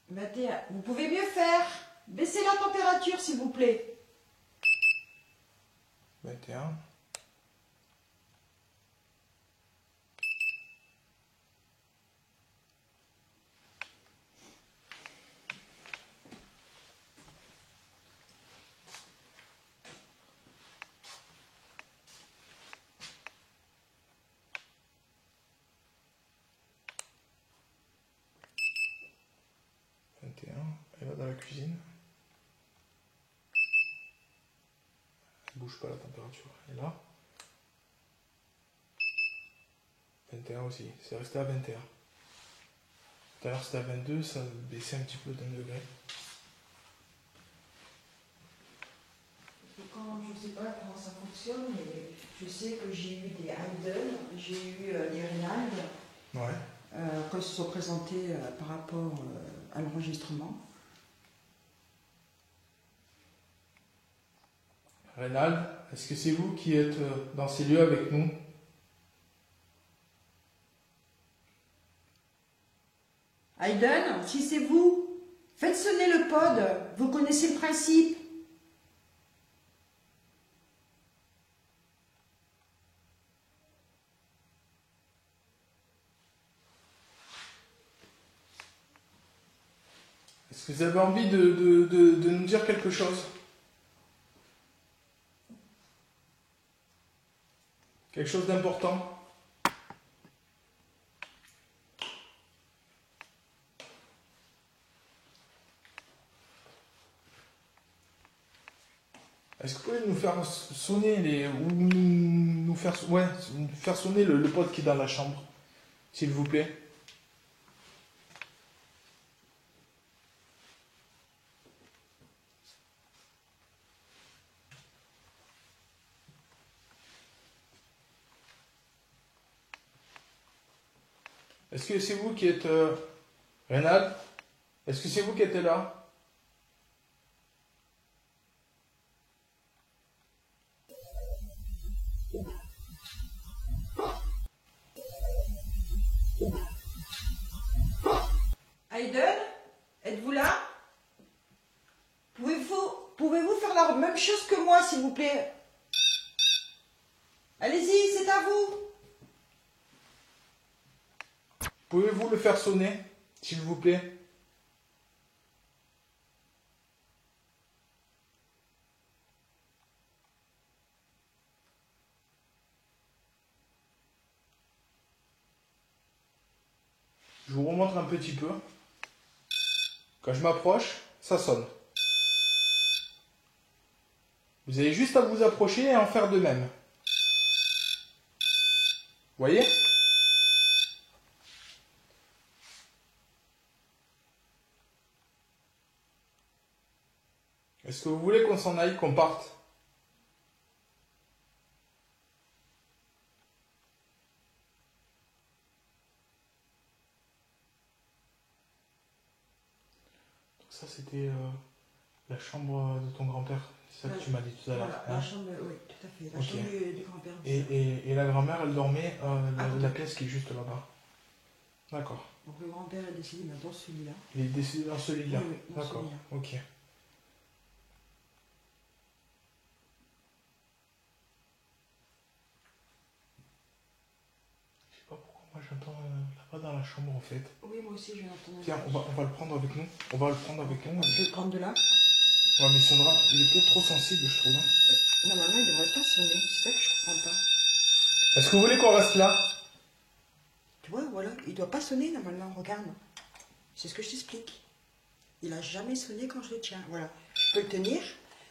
C: 21. Vous pouvez mieux faire. Baissez la température, s'il vous plaît.
A: 21. 21. Elle va dans la cuisine. Elle bouge pas la température. Et là 21 aussi. C'est resté à 21. Tout à l'heure c'était à 22, ça a baissé un petit peu d'un degré.
C: Quand je ne sais pas comment ça fonctionne, mais je sais que j'ai eu des Hayden, j'ai eu des Reynald, quand ils se sont présentés par rapport à l'enregistrement.
A: Reynald, est-ce que c'est vous qui êtes dans ces lieux avec nous?
C: Hayden, si c'est vous, faites sonner le pod, vous connaissez le principe.
A: Est-ce que vous avez envie de nous dire quelque chose? Quelque chose d'important? Est-ce que vous pouvez nous faire sonner ou nous faire, faire sonner le pod qui est dans la chambre, s'il vous plaît? Est-ce que c'est vous qui êtes... Reynald? Est-ce que c'est vous qui êtes là?
C: Aiden, êtes-vous là? Pouvez-vous faire la même chose que moi, s'il vous plaît? Allez-y, c'est à vous.
A: Pouvez-vous le faire sonner, s'il vous plaît? Je vous remontre un petit peu. Quand je m'approche, ça sonne. Vous avez juste à vous approcher et en faire de même. Vous voyez? Est-ce que vous voulez qu'on s'en aille, qu'on parte? Ça, c'était la chambre de ton grand-père. C'est ça que tu m'as dit tout à l'heure.
C: Voilà,
A: Hein?
C: la chambre, oui, tout à fait. La
A: Ok.
C: chambre du grand-père.
A: Et la grand-mère, elle dormait la pièce qui est juste là-bas. D'accord.
C: Donc le grand-père est décédé dans celui-là.
A: Il est décédé dans ce lit-là.
C: Oui, dans
A: D'accord.
C: celui-là.
A: Ok. Je sais pas pourquoi moi j'entends là-bas dans la chambre en fait.
C: Oui, moi aussi je l'entends.
A: Tiens, on va le prendre avec nous. On va le prendre avec nous.
C: Je vais le prendre de là.
A: Ouais, mais Sandra, il est peut-être trop sensible, je trouve.
C: Normalement, il devrait pas sonner. C'est ça que je comprends pas.
A: Est-ce que vous voulez qu'on reste là?
C: Tu vois, voilà, il doit pas sonner normalement. Regarde. C'est ce que je t'explique. Il a jamais sonné quand je le tiens. Voilà. Je peux le tenir.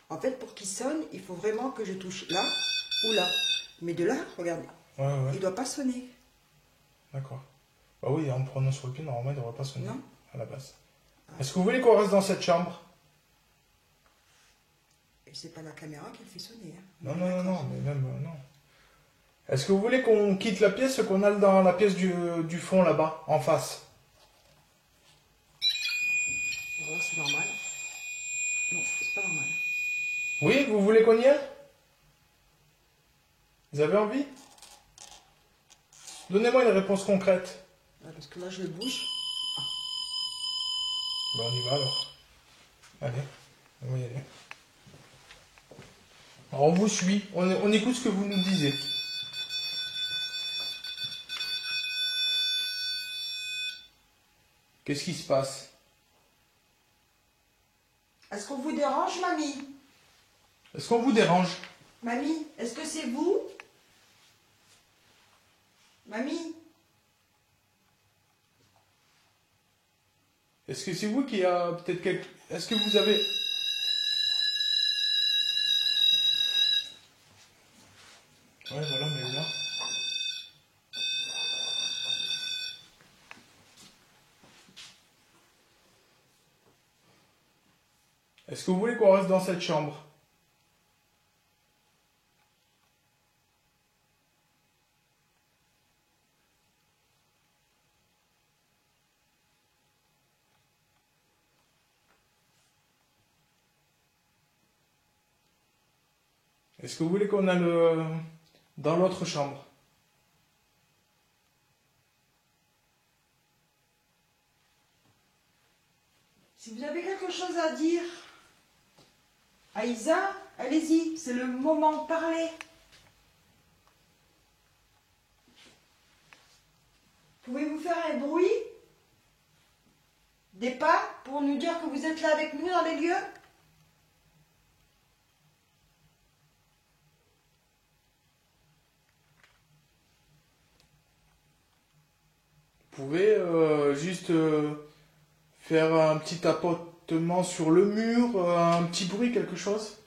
C: En fait, pour qu'il sonne, il faut vraiment que je touche là ou là. Mais de là, regarde.
A: Ouais.
C: Il doit pas sonner.
A: D'accord. Bah oui, en me prenant sur le pied, normalement, il ne devrait pas sonner.
C: Non.
A: À la base. Est-ce que vous voulez qu'on reste dans cette chambre?
C: Et c'est pas la caméra qui le fait sonner. Hein.
A: Non, mais même, non. Est-ce que vous voulez qu'on quitte la pièce, qu'on aille dans la pièce du fond, là-bas, en face?
C: Voilà, c'est normal. Non, c'est pas normal.
A: Oui, vous voulez qu'on y aille? Vous avez envie? Donnez-moi une réponse concrète.
C: Ouais, parce que là, je le bouge.
A: Ben, on y va alors. Allez, on va y aller. Alors, on vous suit, on écoute ce que vous nous disiez. Qu'est-ce qui se passe?
C: Est-ce qu'on vous dérange, mamie?
A: Est-ce qu'on vous dérange?
C: Mamie, est-ce que c'est vous? Mamie?
A: Est-ce que c'est vous qui a peut-être quelque... Est-ce que vous avez... Ouais, voilà, mais là... Est-ce que vous voulez qu'on reste dans cette chambre? Est-ce que vous voulez qu'on aille dans l'autre chambre?
C: Si vous avez quelque chose à dire, Aïssa, allez-y, c'est le moment de parler. Pouvez-vous faire un bruit? Des pas pour nous dire que vous êtes là avec nous dans les lieux?
A: Vous pouvez juste faire un petit tapotement sur le mur, un petit bruit, quelque chose?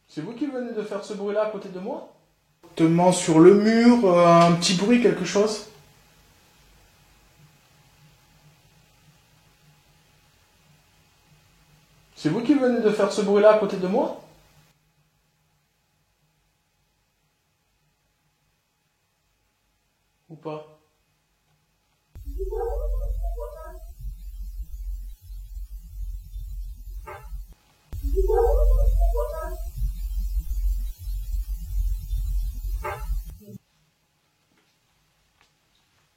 A: C'est vous qui venez de faire ce bruit-là à côté de moi? Tapotement sur le mur, un petit bruit, quelque chose? C'est vous qui venez de faire ce bruit-là à côté de moi? Ou pas?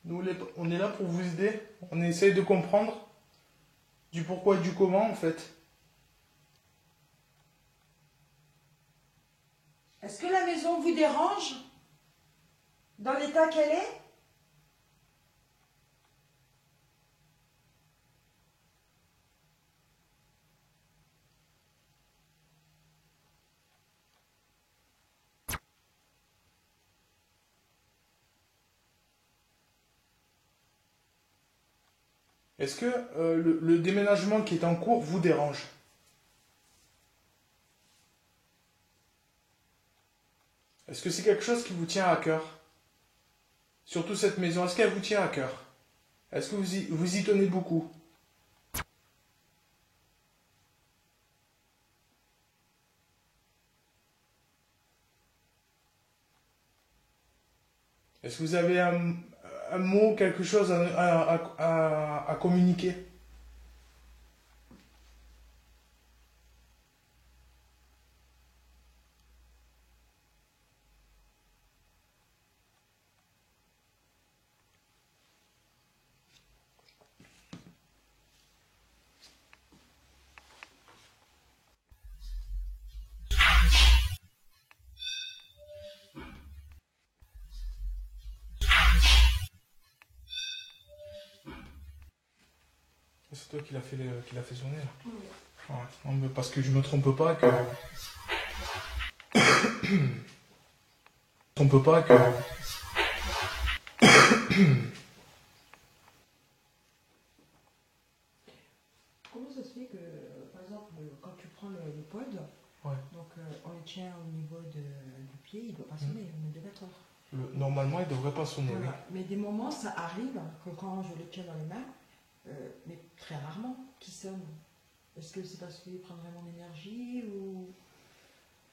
A: Nous, on est là pour vous aider. On essaye de comprendre du pourquoi et du comment, en fait.
C: Est-ce que la maison vous dérange dans l'état qu'elle est?
A: Est-ce que le déménagement qui est en cours vous dérange? Est-ce que c'est quelque chose qui vous tient à cœur? Surtout cette maison, est-ce qu'elle vous tient à cœur? Est-ce que vous y tenez beaucoup? Est-ce que vous avez un mot, quelque chose à communiquer? C'est toi qui l'a fait sonner là.
C: Oui.
A: Ouais, non, mais parce que je me trompe pas que. On peut pas que.
C: Comment ça se fait que, par exemple, quand tu prends le pod,
A: Ouais.
C: donc on le tient au niveau du pied, il ne doit pas sonner, on est bien d'accord.
A: Normalement, il devrait pas sonner.
C: Voilà.
A: Oui.
C: Mais des moments, ça arrive que quand je le tiens dans les mains, mais très rarement, qui sonne. Est-ce que c'est parce qu'il prend vraiment d'énergie ou...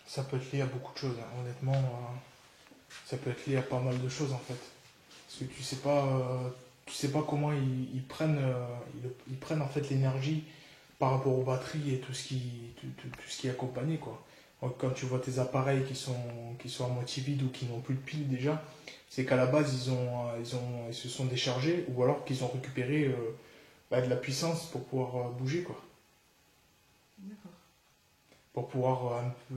A: Ça peut être lié à beaucoup de choses, hein. Honnêtement. Ça peut être lié à pas mal de choses en fait. Parce que tu sais pas comment ils prennent en fait l'énergie par rapport aux batteries et tout ce qui est accompagné quoi. Donc, quand tu vois tes appareils qui sont à moitié vides ou qui n'ont plus de piles déjà, c'est qu'à la base ils se sont déchargés ou alors qu'ils ont récupéré de la puissance pour pouvoir bouger quoi.
C: D'accord.
A: Pour pouvoir un peu,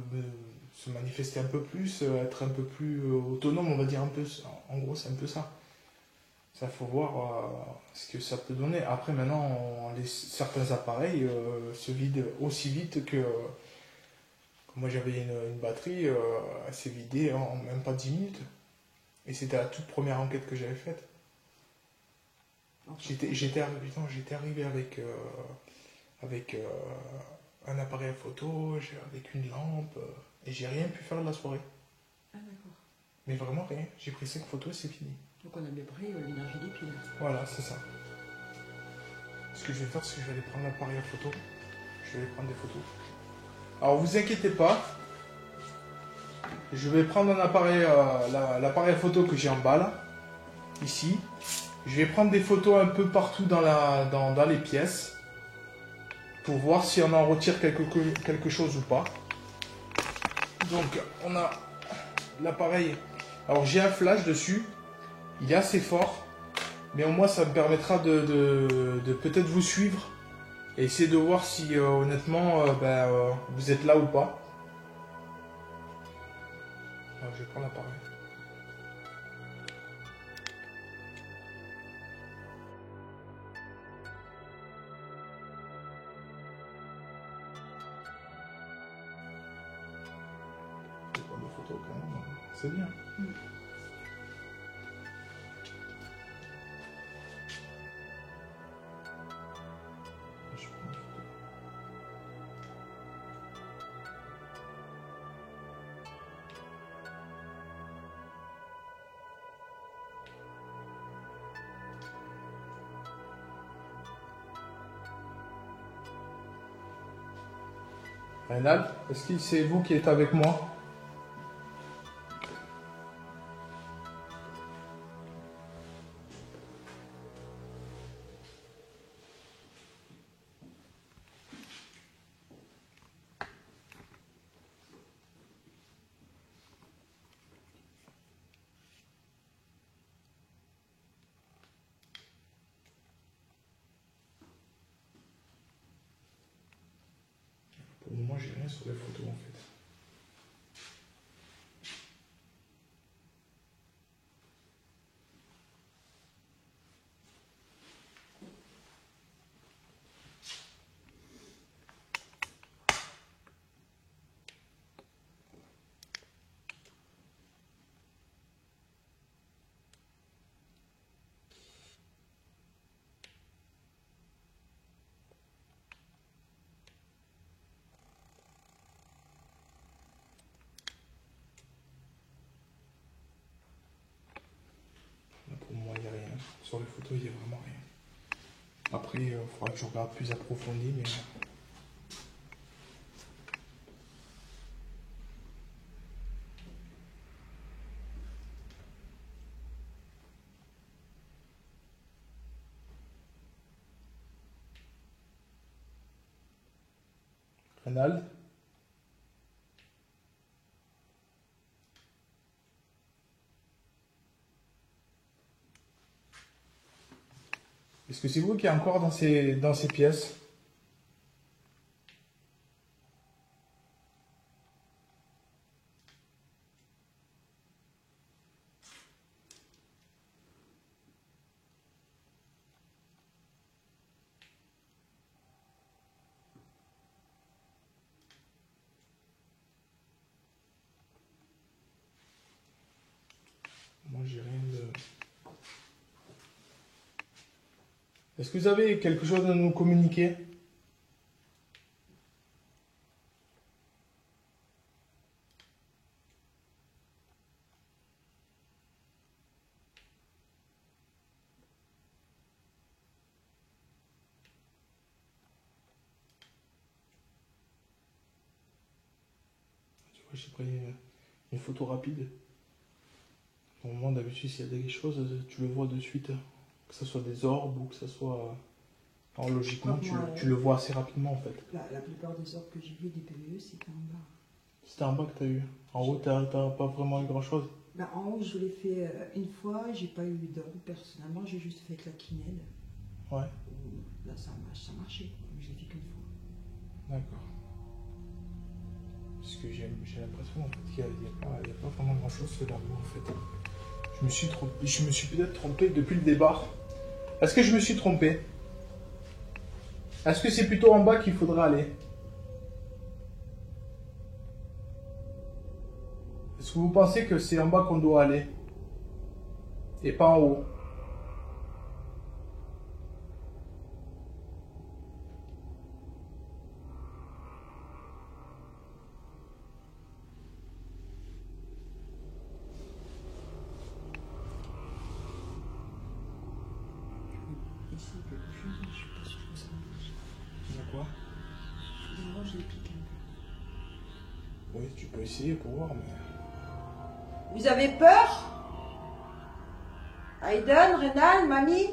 A: se manifester un peu plus, être un peu plus autonome, on va dire un peu. En gros, c'est un peu ça. Ça, faut voir ce que ça peut donner. Après, maintenant, certains appareils se vident aussi vite que. Moi, j'avais une batterie, elle s'est vidée en même pas 10 minutes. Et c'était la toute première enquête que j'avais faite. J'étais arrivé avec un appareil à photo, avec une lampe, et j'ai rien pu faire de la soirée.
C: Ah d'accord.
A: Mais vraiment rien. J'ai pris 5 photos et c'est fini.
C: Donc on a bien pris l'énergie des piles.
A: Voilà, c'est ça. Ce que je vais faire, c'est que je vais aller prendre l'appareil à photo. Je vais aller prendre des photos. Alors vous inquiétez pas. Je vais prendre un appareil, l'appareil à photo que j'ai en bas là, ici. Je vais prendre des photos un peu partout dans les pièces. Pour voir si on en retire quelque chose ou pas. Donc on a l'appareil. Alors j'ai un flash dessus. Il est assez fort. Mais au moins ça me permettra de peut-être vous suivre. Et essayer de voir si honnêtement vous êtes là ou pas. Alors, je vais prendre l'appareil. Photos quand même, c'est bien. Reynald, est-ce que c'est vous qui êtes avec moi? moi j'ai rien sur les photos en fait. Pour moi, il n'y a rien. Sur les photos, il n'y a vraiment rien. Après, il faudra que je regarde plus approfondi, mais... Reynald? Est-ce que c'est vous qui êtes encore dans ces pièces? Moi, j'ai rien de... Est-ce que vous avez quelque chose à nous communiquer? Tu vois, j'ai pris une photo rapide. Au moment d'habitude, s'il y a des choses, tu le vois de suite. Que ce soit des orbes ou que ce soit... Alors logiquement, tu le vois assez rapidement en fait.
C: La plupart des orbes que j'ai vus des PVE, c'était en bas.
A: C'était en bas que tu as eu. En haut, tu n'as pas vraiment eu grand chose.
C: Ben, en haut, je l'ai fait une fois, j'ai pas eu d'orbe personnellement, j'ai juste fait avec la quinelle.
A: Ouais.
C: Là, ça marchait, mais je l'ai fait qu'une fois.
A: D'accord. Parce que j'ai l'impression en fait, qu'il n'y a pas vraiment grand chose sur là en fait. Je me suis peut-être trompé depuis le départ. Est-ce que je me suis trompé? Est-ce que c'est plutôt en bas qu'il faudra aller? Est-ce que vous pensez que c'est en bas qu'on doit aller? Et pas en haut?
C: Ici, quelque chose, mais je suis pas sûre que ça marche.
A: Il y a quoi?
C: Moi, je les pique un peu.
A: Oui, tu peux essayer pour voir, mais...
C: Vous avez peur? Aiden, Reynald, mamie?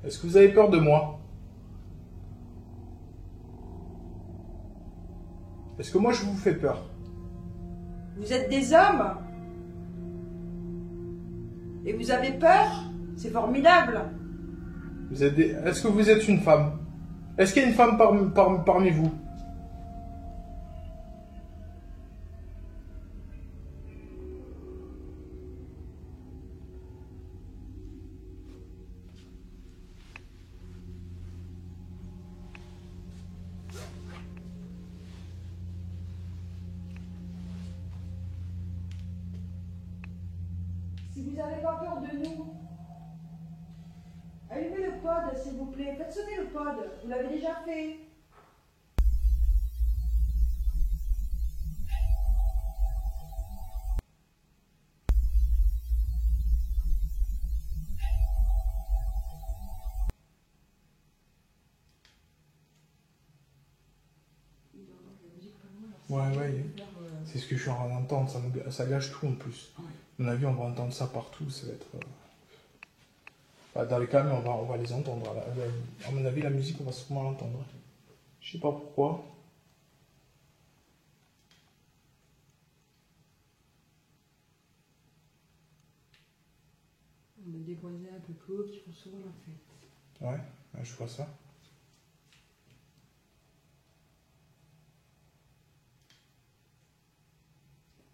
A: Est-ce que vous avez peur de moi? Est-ce que moi je vous fais peur?
C: Vous êtes des hommes? Et vous avez peur? C'est formidable.
A: Est-ce que vous êtes une femme? Est-ce qu'il y a une femme parmi vous?
C: Si vous n'avez pas peur de nous, allumez le pod, s'il vous plaît. Faites sonner le pod. Vous l'avez déjà fait.
A: Ouais. C'est ce que je suis en train d'entendre. Ça gâche tout en plus.
C: Ouais.
A: À mon avis, on va entendre ça partout. Ça va être... dans les camions, on va les entendre. À mon avis, la musique, on va sûrement l'entendre. Je sais pas pourquoi.
C: On a des voisins un peu plus hauts qui font souvent la fête.
A: Ouais, je vois ça.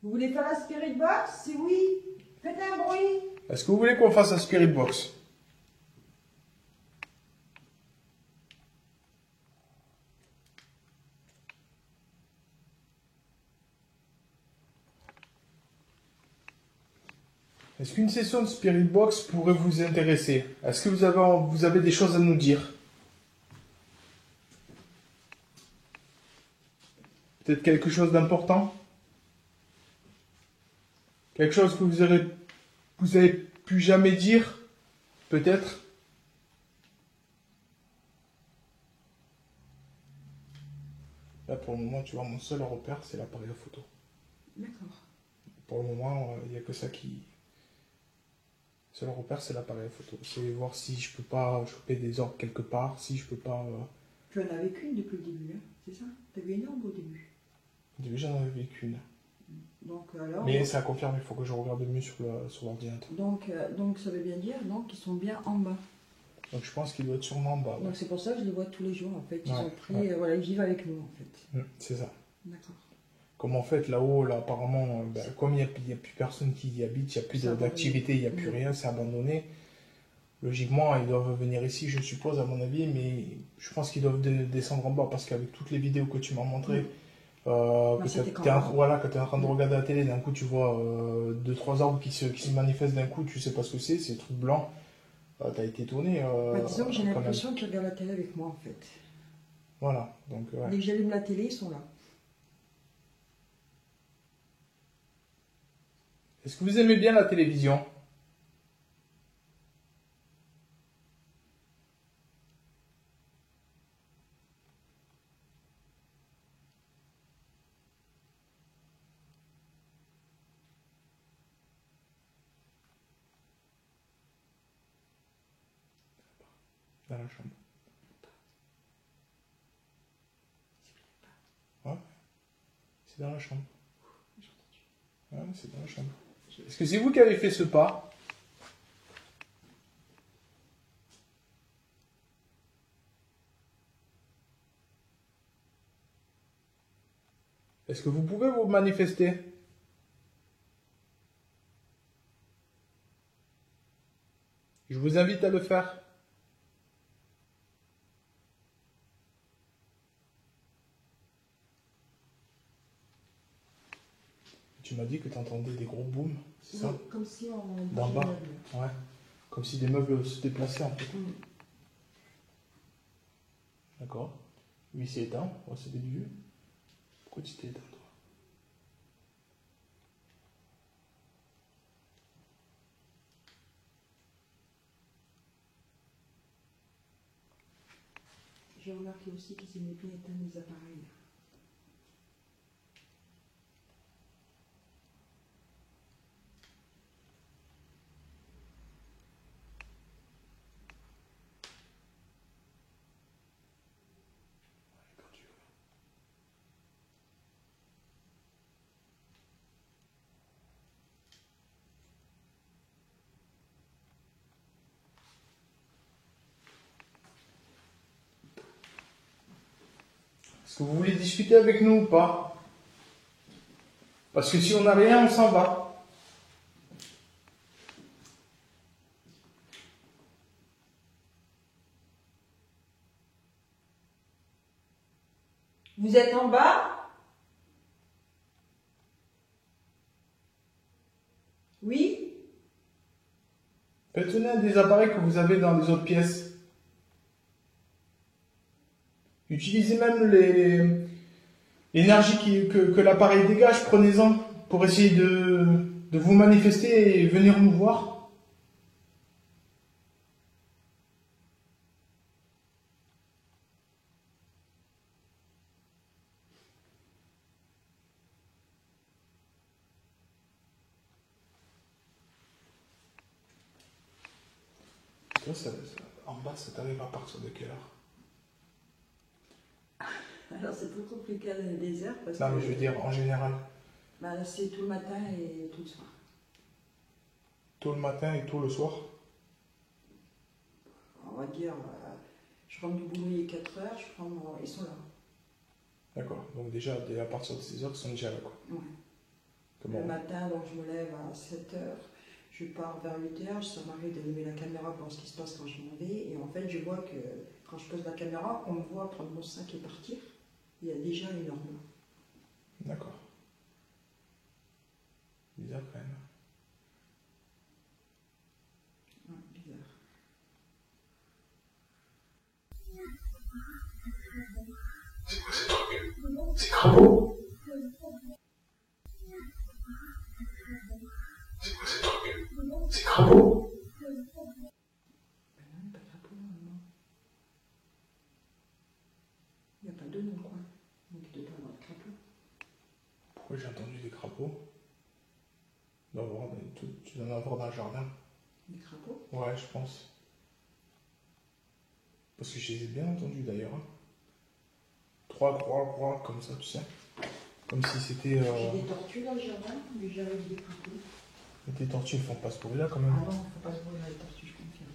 C: Vous voulez faire la spirit box? Si oui, faites un bruit.
A: Est-ce que vous voulez qu'on fasse la spirit box? Est-ce qu'une session de spirit box pourrait vous intéresser? Est-ce que vous avez des choses à nous dire? Peut-être quelque chose d'important? Quelque chose que vous avez pu jamais dire? Peut-être? Là, pour le moment, tu vois, mon seul repère, c'est l'appareil photo.
C: D'accord.
A: Pour le moment, il n'y a que ça qui... Le seul repère, c'est l'appareil photo. C'est voir si je peux pas choper des orbes quelque part, si je peux pas...
C: Tu en avais qu'une depuis le début, hein, c'est ça? Tu avais une orbe au début?
A: Au début, j'en avais qu'une.
C: Donc, alors,
A: mais ça confirme, il faut que je regarde mieux sur l'ordinateur.
C: Donc ça veut bien dire qu'ils sont bien en bas.
A: Donc je pense qu'il doit être sûrement en bas. Ouais.
C: Donc c'est pour ça que je les vois tous les jours en fait. Ils
A: ouais,
C: ont pris, voilà, ils vivent avec nous en fait.
A: C'est ça.
C: D'accord.
A: Comme en fait là-haut, là, apparemment, comme il n'y a plus personne qui y habite, il n'y a plus d'activité, il n'y a plus rien, c'est abandonné. Logiquement, ils doivent venir ici, je suppose, à mon avis, mais je pense qu'ils doivent descendre en bas parce qu'avec toutes les vidéos que tu m'as montrées, quand tu es en train de regarder la télé, d'un coup tu vois 2-3 arbres qui se manifestent d'un coup, tu sais pas ce que c'est, ces trucs blancs. T'as été étonné.
C: Disons que j'ai l'impression qu'ils regardent la télé avec moi en fait.
A: Voilà. Donc, ouais.
C: Dès que j'allume la télé, ils sont là.
A: Est-ce que vous aimez bien la télévision? Dans la chambre. Ouais. C'est dans la chambre. Ouais, c'est dans la chambre. Est-ce que c'est vous qui avez fait ce pas? Est-ce que vous pouvez vous manifester? Je vous invite à le faire. Tu m'as dit que tu entendais des gros booms, c'est ça?
C: Comme si on...
A: D'en bas. Ouais. Comme si des meubles se déplaçaient en fait. D'accord. Lui s'est éteint, on s'est vu. Pourquoi tu t'es éteint toi?
C: J'ai remarqué aussi qu'ils aimaient bien éteindre les appareils.
A: Est-ce que vous voulez discuter avec nous ou pas? Parce que si on n'a rien, on s'en va.
C: Vous êtes en bas? Oui?
A: Tenez un des appareils que vous avez dans les autres pièces. Utilisez même l'énergie que l'appareil dégage, prenez-en pour essayer de vous manifester et venir nous voir. En bas, ça t'arrive à partir de quelle heure?
C: Alors c'est plus compliqué dans le désert parce
A: non, mais je veux dire en général.
C: Bah, c'est tout le matin et tout le soir.
A: Tout le matin et tout le soir?
C: On va dire, je rentre du boulot il est 4 heures, ils sont là.
A: D'accord, donc déjà à partir de 6 heures, ils sont déjà là quoi.
C: Ouais. Le matin, donc je me lève à 7 h, je pars vers 8 h, ça m'arrive d'allumer la caméra pour voir ce qui se passe quand je m'en vais. Et en fait, je vois que quand je pose la caméra, on me voit prendre mon sac et partir. Il y a déjà une heure là.
A: D'accord. Bizarre quand même.
C: Ouais, bizarre.
A: C'est quoi ces trucs? C'est crapaud. C'est quoi ces trucs? C'est crapaud.
C: Ben non, il n'y a pas de crapaud, non. Il n'y a pas de nom, quoi. Donc il ne doit pas avoir de crapaud.
A: Pourquoi j'ai entendu des crapauds? Tu dois en avoir dans le jardin.
C: Des crapauds?
A: Ouais, je pense. Parce que je les ai bien entendus d'ailleurs. Trois, comme ça, tu sais. Comme si c'était.
C: J'ai des tortues dans le jardin, mais j'ai avec des crapauds.
A: Mais tes tortues, elles font pas ce bruit-là quand même.
C: Ah non, il ne faut pas se brûler les tortues, je confirme.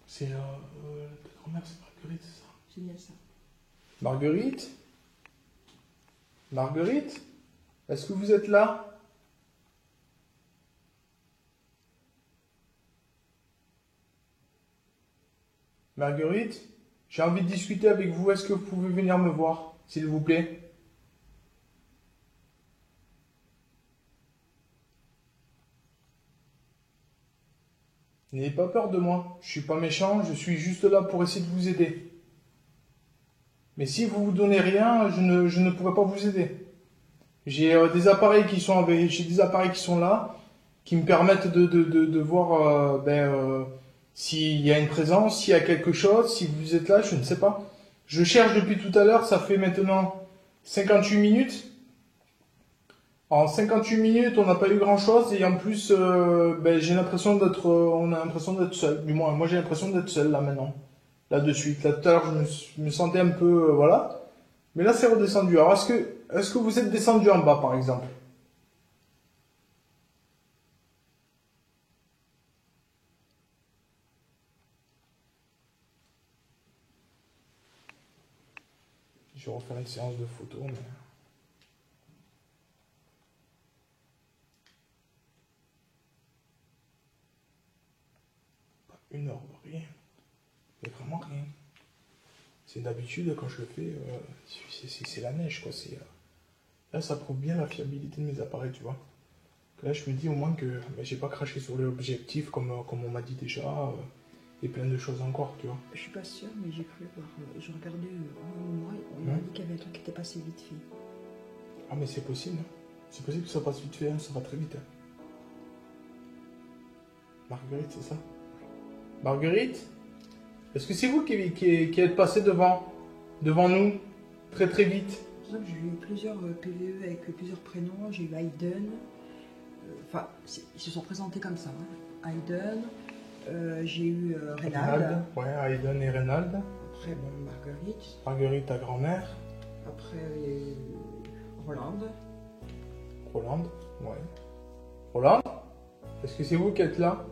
A: C'est. Ta grand-mère, c'est Marguerite, c'est ça?
C: C'est bien ça.
A: Marguerite? Marguerite? Est-ce que vous êtes là? Marguerite? J'ai envie de discuter avec vous. Est-ce que vous pouvez venir me voir, s'il vous plaît? N'ayez pas peur de moi. Je suis pas méchant, je suis juste là pour essayer de vous aider. Mais si vous vous donnez rien, je ne pourrai pas vous aider. J'ai des appareils qui sont là, qui me permettent de voir s'il y a une présence, s'il y a quelque chose, si vous êtes là, je ne sais pas. Je cherche depuis tout à l'heure, ça fait maintenant 58 minutes. En 58 minutes, on n'a pas eu grand chose et en plus, j'ai l'impression on a l'impression d'être seul. Du moins, moi j'ai l'impression d'être seul là maintenant. Là de suite. Là tout à l'heure, je me sentais un peu, voilà. Mais là, c'est redescendu. Alors, est-ce que vous êtes descendu en bas, par exemple? Je vais refaire une séance de photos, mais... Pas une heure, rien. Mais vraiment rien. C'est d'habitude, quand je le fais, c'est la neige, quoi. Là, ça prouve bien la fiabilité de mes appareils, tu vois. Là, je me dis au moins que j'ai pas craché sur l'objectif, comme on m'a dit déjà, et plein de choses encore, tu vois.
C: Je suis pas sûre, mais j'ai cru voir. Je regardais moi, on m'a dit qu'il y avait un truc qui était passé vite fait.
A: Ah, mais c'est possible. Hein. C'est possible que ça passe vite fait, hein. Ça va très vite. Hein. Marguerite, c'est ça? Marguerite? Est-ce que c'est vous qui êtes passé devant nous très très vite?
C: C'est pour ça que j'ai eu plusieurs PVE avec plusieurs prénoms. J'ai eu Hayden. Enfin, ils se sont présentés comme ça. Hein. Hayden. J'ai eu Reynald.
A: Ouais, Hayden et Reynald.
C: Après, bon, Marguerite.
A: Marguerite, ta grand-mère.
C: Après, il y a eu Roland.
A: Roland, ouais. Roland? Est-ce que c'est vous qui êtes là?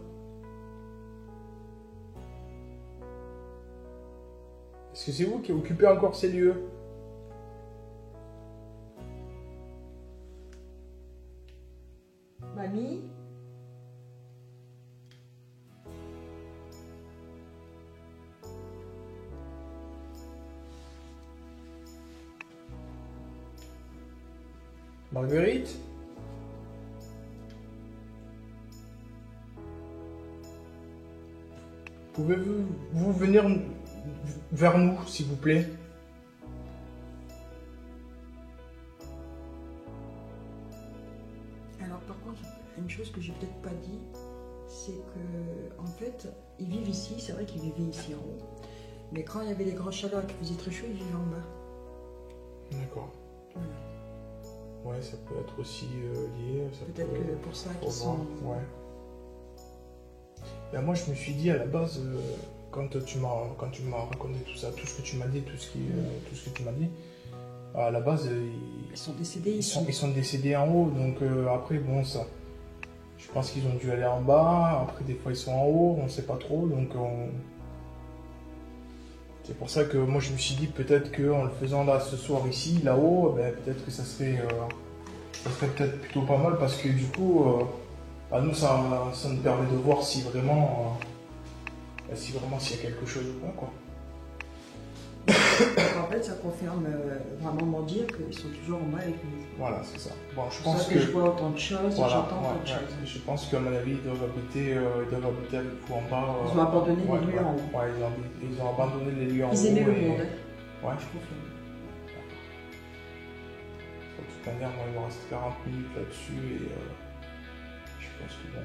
A: Est-ce que c'est vous qui occupez encore ces lieux?
C: Mamie?
A: Marguerite? Pouvez-vous venir vers nous, s'il vous plaît?
C: Alors par contre, une chose que j'ai peut-être pas dit, c'est que en fait, ils vivent ici, c'est vrai qu'ils vivaient ici en haut. Mais quand il y avait les grands chaleurs qui faisaient très chaud, ils vivaient en bas.
A: D'accord. Ouais, ça peut être aussi lié.
C: Peut-être que pour ça qu'ils sont...
A: Ouais. Ben moi, je me suis dit à la base, quand tu m'as raconté tout ça, tout ce que tu m'as dit, tout ce que tu m'as dit, à la base,
C: ils sont décédés ici.
A: Ils sont décédés en haut, donc après, bon, ça... Je pense qu'ils ont dû aller en bas, après des fois ils sont en haut, on sait pas trop, donc c'est pour ça que moi je me suis dit peut-être qu'en le faisant là ce soir ici, là-haut, ben, peut-être que ça serait ça serait peut-être plutôt pas mal parce que du coup, bah, nous, ça nous permet de voir si vraiment, s'il y a quelque chose ou pas, quoi.
C: En fait, ça confirme vraiment mon dire qu'ils sont toujours en bas avec nous.
A: Voilà, c'est ça. Bon, je
C: pense que je vois autant de choses,
A: voilà,
C: j'entends autant de choses.
A: Je pense qu'à mon avis, ils doivent habiter avec vous en bas.
C: Ils ont abandonné les lieux en haut.
A: Ouais, ils ont abandonné les lieux en haut.
C: Ils aimaient le monde.
A: Ouais.
C: Je confirme.
A: De toute manière, moi, il me reste 40 minutes là-dessus et je pense que bon,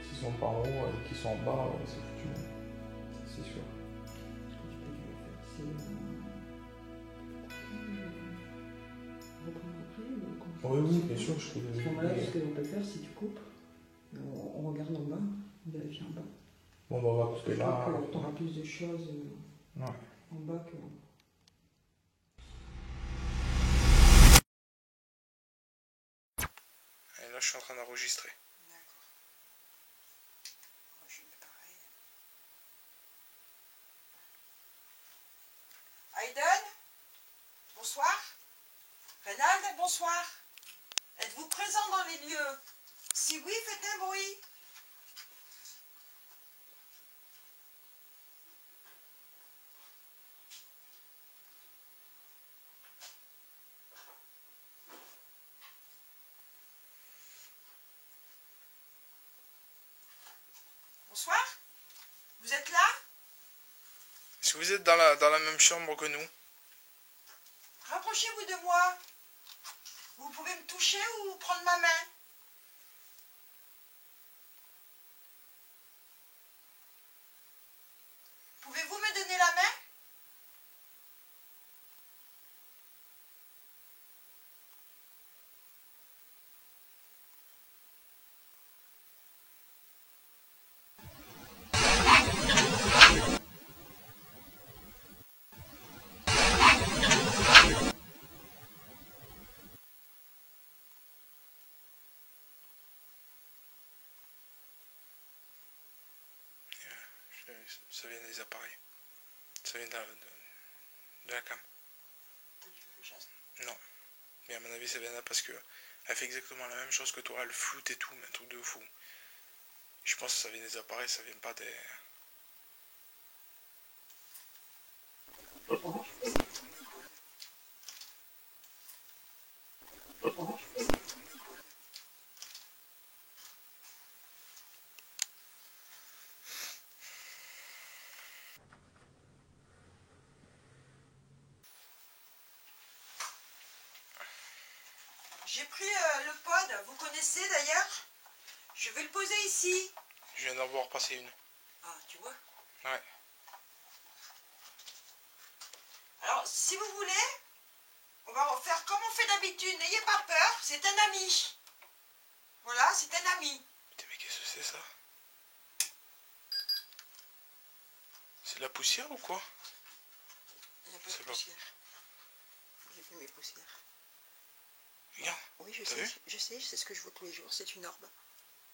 A: s'ils sont pas en haut et qu'ils sont en bas, c'est foutu. C'est sûr. Oui, bien sûr, je peux le faire.
C: Ce que l'on peut faire, si tu coupes, on regarde en bas, on vérifie en bas.
A: Bon, bah, on va couper là.
C: Je crois que tu auras plus de choses en bas que.
A: Et là, je suis en train d'enregistrer.
B: D'accord. Moi, je mets pareil. Aiden, bonsoir. Reynald, bonsoir. Êtes-vous présent dans les lieux? Si oui, faites un bruit. Bonsoir. Vous êtes là?
A: Est-ce que vous êtes dans la même chambre que nous?
B: Rapprochez-vous de moi. Vous pouvez me toucher ou prendre ma main. Pouvez-vous me donner la main?
A: Ça vient des appareils. Ça vient de la cam. Non. Mais à mon avis, ça vient là parce que elle fait exactement la même chose que toi. Elle floute et tout, mais un truc de fou. Je pense que ça vient des appareils, ça vient pas des...
B: J'ai pris le pod, vous connaissez d'ailleurs? Je vais le poser ici.
A: Je viens d'en voir passer une.
B: Ah, tu vois?
A: Ouais.
B: Alors, si vous voulez, on va faire comme on fait d'habitude. N'ayez pas peur, c'est un ami. Voilà, c'est un ami.
A: Putain, mais qu'est-ce que c'est ça? C'est de la poussière ou quoi?
B: Il n'y a pas de poussière. J'ai vu mes poussières.
A: Regarde.
B: Oui, je sais, c'est ce que je vois tous les jours, c'est une orbe.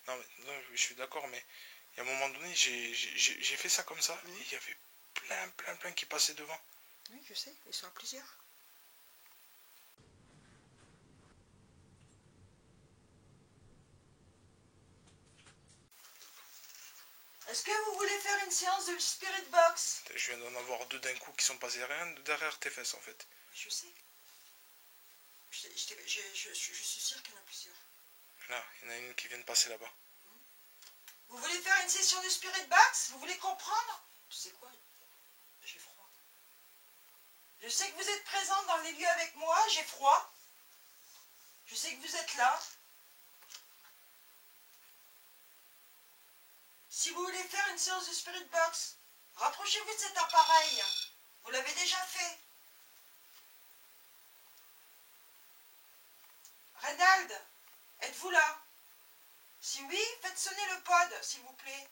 A: Non, mais, non, je suis d'accord, mais il y a un moment donné, j'ai fait ça comme ça, et il y avait plein qui passaient devant.
B: Oui, je sais, ils sont à plusieurs. Est-ce que vous voulez faire une séance de Spirit Box?
A: Je viens d'en avoir deux d'un coup qui sont passés rien derrière tes fesses en fait.
B: Je sais. Je suis sûre qu'il y en a plusieurs.
A: Là, il y en a une qui vient de passer là-bas.
B: Vous voulez faire une session de Spirit Box? Vous voulez comprendre? Tu sais quoi? J'ai froid. Je sais que vous êtes présents dans les lieux avec moi, j'ai froid. Je sais que vous êtes là. Si vous voulez faire une séance de Spirit Box, rapprochez-vous de cet appareil. Vous l'avez déjà fait. Reynald, êtes-vous là? Si oui, faites sonner le pod, s'il vous plaît.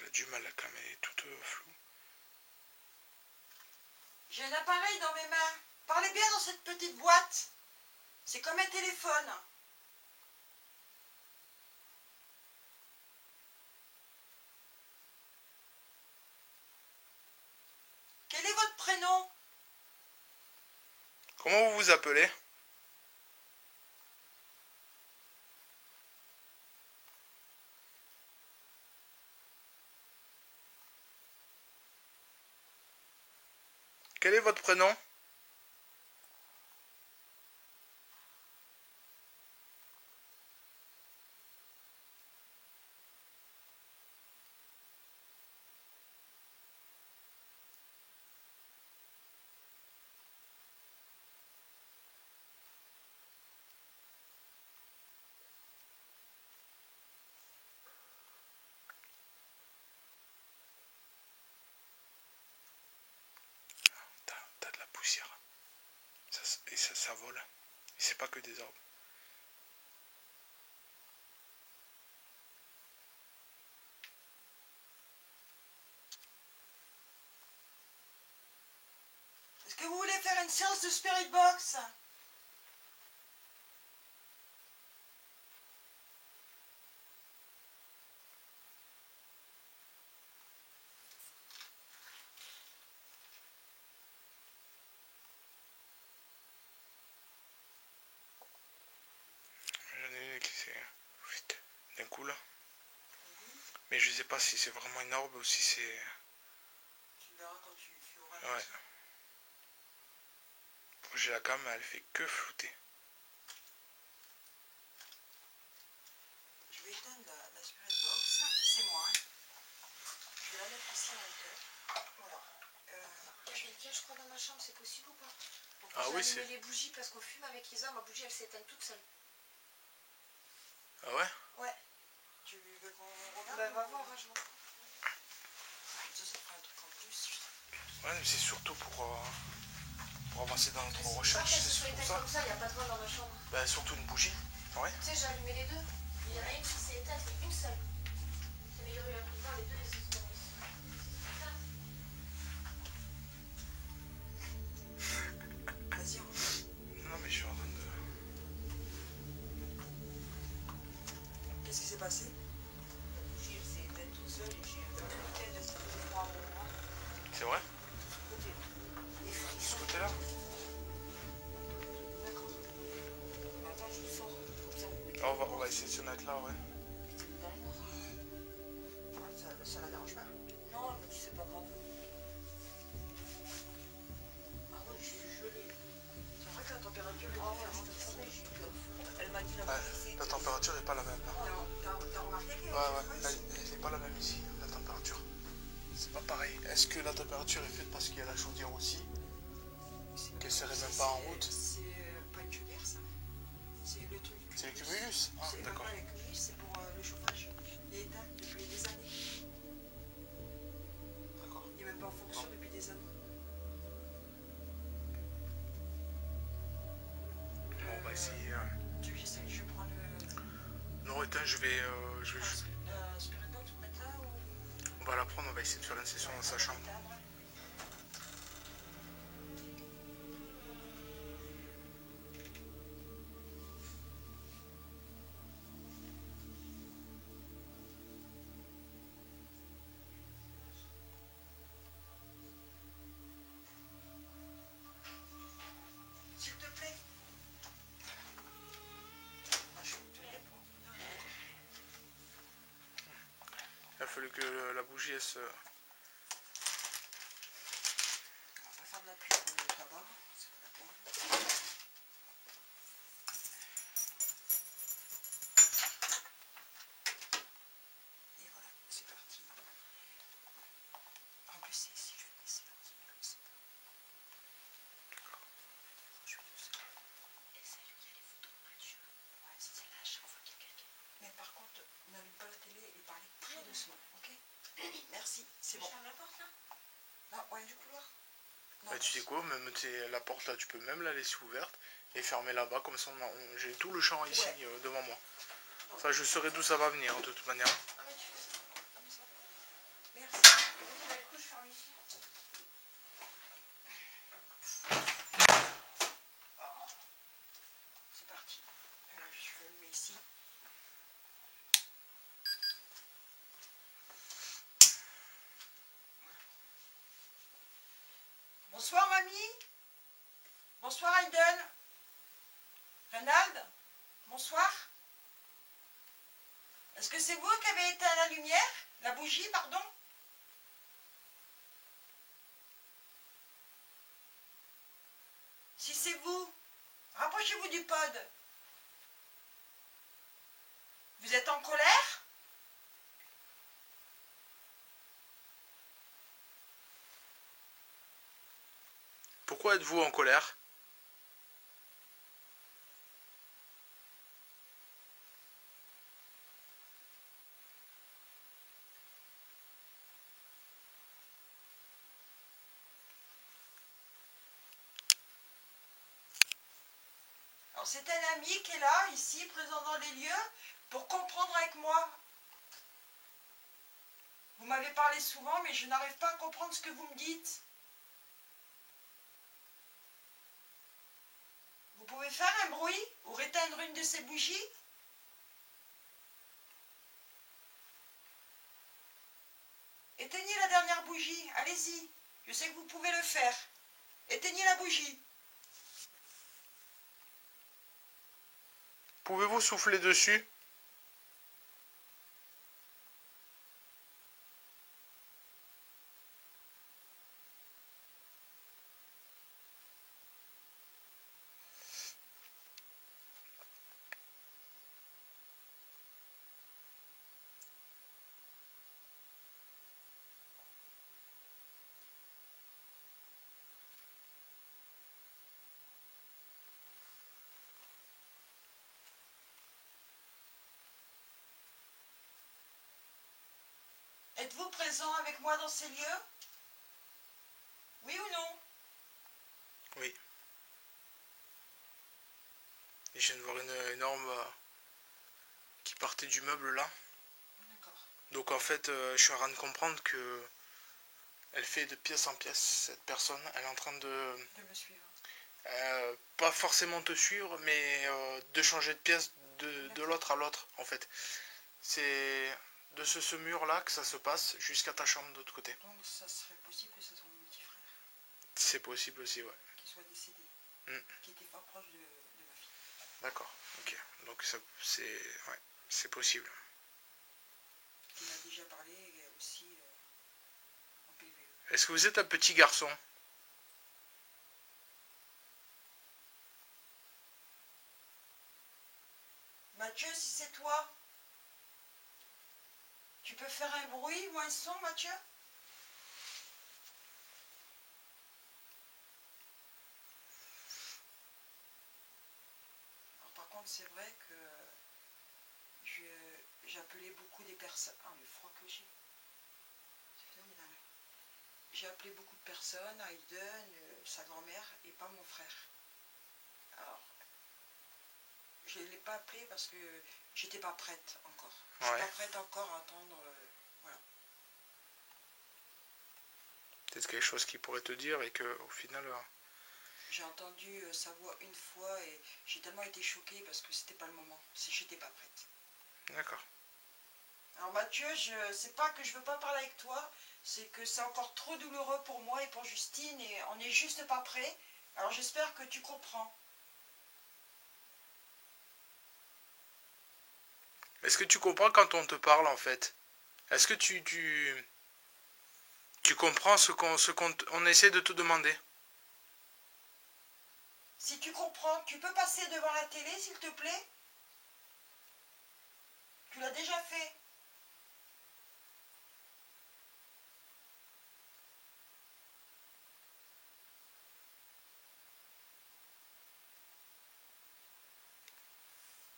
A: a du mal, la caméra est toute floue.
B: J'ai un appareil dans mes mains. Parlez bien dans cette petite boîte. C'est comme un téléphone. Quel est votre prénom?
A: Comment vous vous appelez? Quel est votre prénom? T'as de la poussière. Ça vole. Et c'est pas que des arbres.
B: Est-ce que vous voulez faire une séance de Spirit Box?
A: J'en ai une qui s'est... d'un coup là. Mais je sais pas si c'est vraiment une orbe ou si c'est...
B: Tu verras quand tu auras...
A: Ouais. J'ai la cam, elle fait que flouter.
B: Je vais éteindre la Spirit Box. C'est moi. Hein. Je vais la mettre ici en hauteur. Voilà.
D: Il y a quelqu'un, je crois, dans ma chambre, c'est possible ou pas?
A: Ah oui, c'est...
D: les bougies parce qu'on fume avec Isa, ma bougie elle s'éteint toute seule.
A: Ah ouais?
B: Ouais. Tu veux qu'on regarde?
D: Bah va voir, je vois.
B: Ça fera un truc en plus.
A: Ouais, mais c'est surtout pour avancer dans notre recherche. C'est pour ça.
D: Comme ça, il n'y a pas de vent dans ma chambre.
A: Bah surtout une bougie. Ouais.
D: Tu sais, j'ai allumé les deux. Il y en a une qui s'est éteinte, mais une seule. Mais il y a eu un coup de vent, les deux, ils se sont
B: Vas-y, on...
A: Non mais je suis en train de...
B: Qu'est-ce qui s'est passé? La bougie, elle s'est éteinte toute seule et j'ai un peu de froid à mon bras.
A: C'est vrai?
B: Les
A: De ce
B: frissons.
A: côté-là?
B: D'accord. Attends, je sors. Comme ça,
A: Ah, on va essayer de se mettre là, ouais.
B: dans le noir. Ça la dérange pas? Non, elle m'a dit c'est pas grave. Ah ouais, je suis gelée. C'est vrai que la température est différente. J'ai eu peur. Elle m'a dit la bougie,
A: La température n'est pas la même là.
B: T'as remarqué qu'elle
A: Elle n'est pas la même ici, la température. C'est pas pareil. Est-ce que la température est faite parce qu'il y a la chaudière aussi? Qu'elle serait même pas en route?
B: C'est pas une chaudière ça. C'est le truc.
A: C'est le cumulus? Ah,
B: C'est
A: d'accord.
B: pas le cumulus, c'est pour le chauffage. Il est éteint depuis des années.
A: D'accord.
B: Il n'est même pas en fonction depuis des années.
A: Bon, on va essayer.
B: Tu veux que j'essaye? Je prends le...
A: Non, attends, je vais
B: La Spirit Box pour mettre là ou...
A: on va la prendre, on va essayer de faire une session dans sa chambre.
B: S'il te plaît. Ah, je te réponds.
A: Il a fallu que la bougie elle se...
B: On va faire de la pluie pour le tabac. C'est pas la peine. Et voilà, c'est parti. En plus, c'est ici, je vais laisser là. Je suis tout seul.
D: Et c'est lui qui a les photos de match.
B: Ouais, c'est ça.
D: C'est là à chaque fois qu'il y a quelqu'un.
B: Mais par contre, n'allume pas la télé et parlez très doucement, ok? Merci, c'est
D: Je
B: bon.
D: ferme la porte là?
B: Non, ouais, du couloir. Non,
A: Bah, tu sais quoi, même la porte là, tu peux même la laisser ouverte et fermer là-bas, comme ça j'ai tout le champ ici devant moi. Ça, je saurai d'où ça va venir de toute manière.
D: Ah mais tu fais ça comme ça.
B: ici. C'est parti. Alors, je vais le mettre ici. Voilà. Bonsoir mamie. Bonsoir Aiden. Reynald. Bonsoir. Est-ce que c'est vous qui avez éteint la lumière? La bougie, pardon? Si c'est vous, rapprochez-vous du pod. Vous êtes en colère?
A: Pourquoi êtes-vous en colère?
B: Alors c'est un ami qui est là, ici, présent dans les lieux, pour comprendre avec moi. Vous m'avez parlé souvent, mais je n'arrive pas à comprendre ce que vous me dites. Vous pouvez faire un bruit ou éteindre une de ces bougies? Éteignez la dernière bougie, allez-y. Je sais que vous pouvez le faire. Éteignez la bougie.
A: Pouvez-vous souffler dessus?
B: Êtes-vous présent avec moi dans ces lieux? Oui ou non?
A: Oui. Et je viens de voir une énorme qui partait du meuble là.
B: D'accord.
A: Donc en fait, je suis en train de comprendre que elle fait de pièce en pièce, cette personne. Elle est en train de
B: me suivre.
A: Pas forcément te suivre, mais de changer de pièce de l'autre à l'autre en fait. C'est de ce mur là que ça se passe jusqu'à ta chambre de l'autre côté.
B: Donc ça serait possible que ce soit mon petit frère.
A: C'est possible aussi, ouais.
B: Qui soit décédé. Qui était pas proche de ma fille.
A: D'accord, ok. Donc c'est possible.
B: Qui m'a déjà parlé aussi en PVE.
A: Est-ce que vous êtes un petit garçon?
B: Mathieu, si c'est toi, tu peux faire un bruit ou un son, Mathieu? Alors, par contre, c'est vrai que j'appelais beaucoup des personnes. Ah, le froid que j'ai. C'est phénoménal. J'ai appelé beaucoup de personnes, Aiden, sa grand-mère, et pas mon frère. Alors, je ne l'ai pas appelé parce que j'étais pas prête encore. Je suis pas prête encore à attendre. Voilà.
A: Peut-être quelque chose qu'il pourrait te dire et que au final.
B: J'ai entendu sa voix une fois et j'ai tellement été choquée parce que c'était pas le moment. J'étais pas prête.
A: D'accord.
B: Alors Mathieu, c'est pas que je veux pas parler avec toi, c'est que c'est encore trop douloureux pour moi et pour Justine et on n'est juste pas prêts. Alors j'espère que tu comprends.
A: Est-ce que tu comprends quand on te parle en fait? Est-ce que tu comprends ce qu'on essaie de te demander?
B: Si tu comprends, tu peux passer devant la télé s'il te plaît? Tu l'as déjà fait.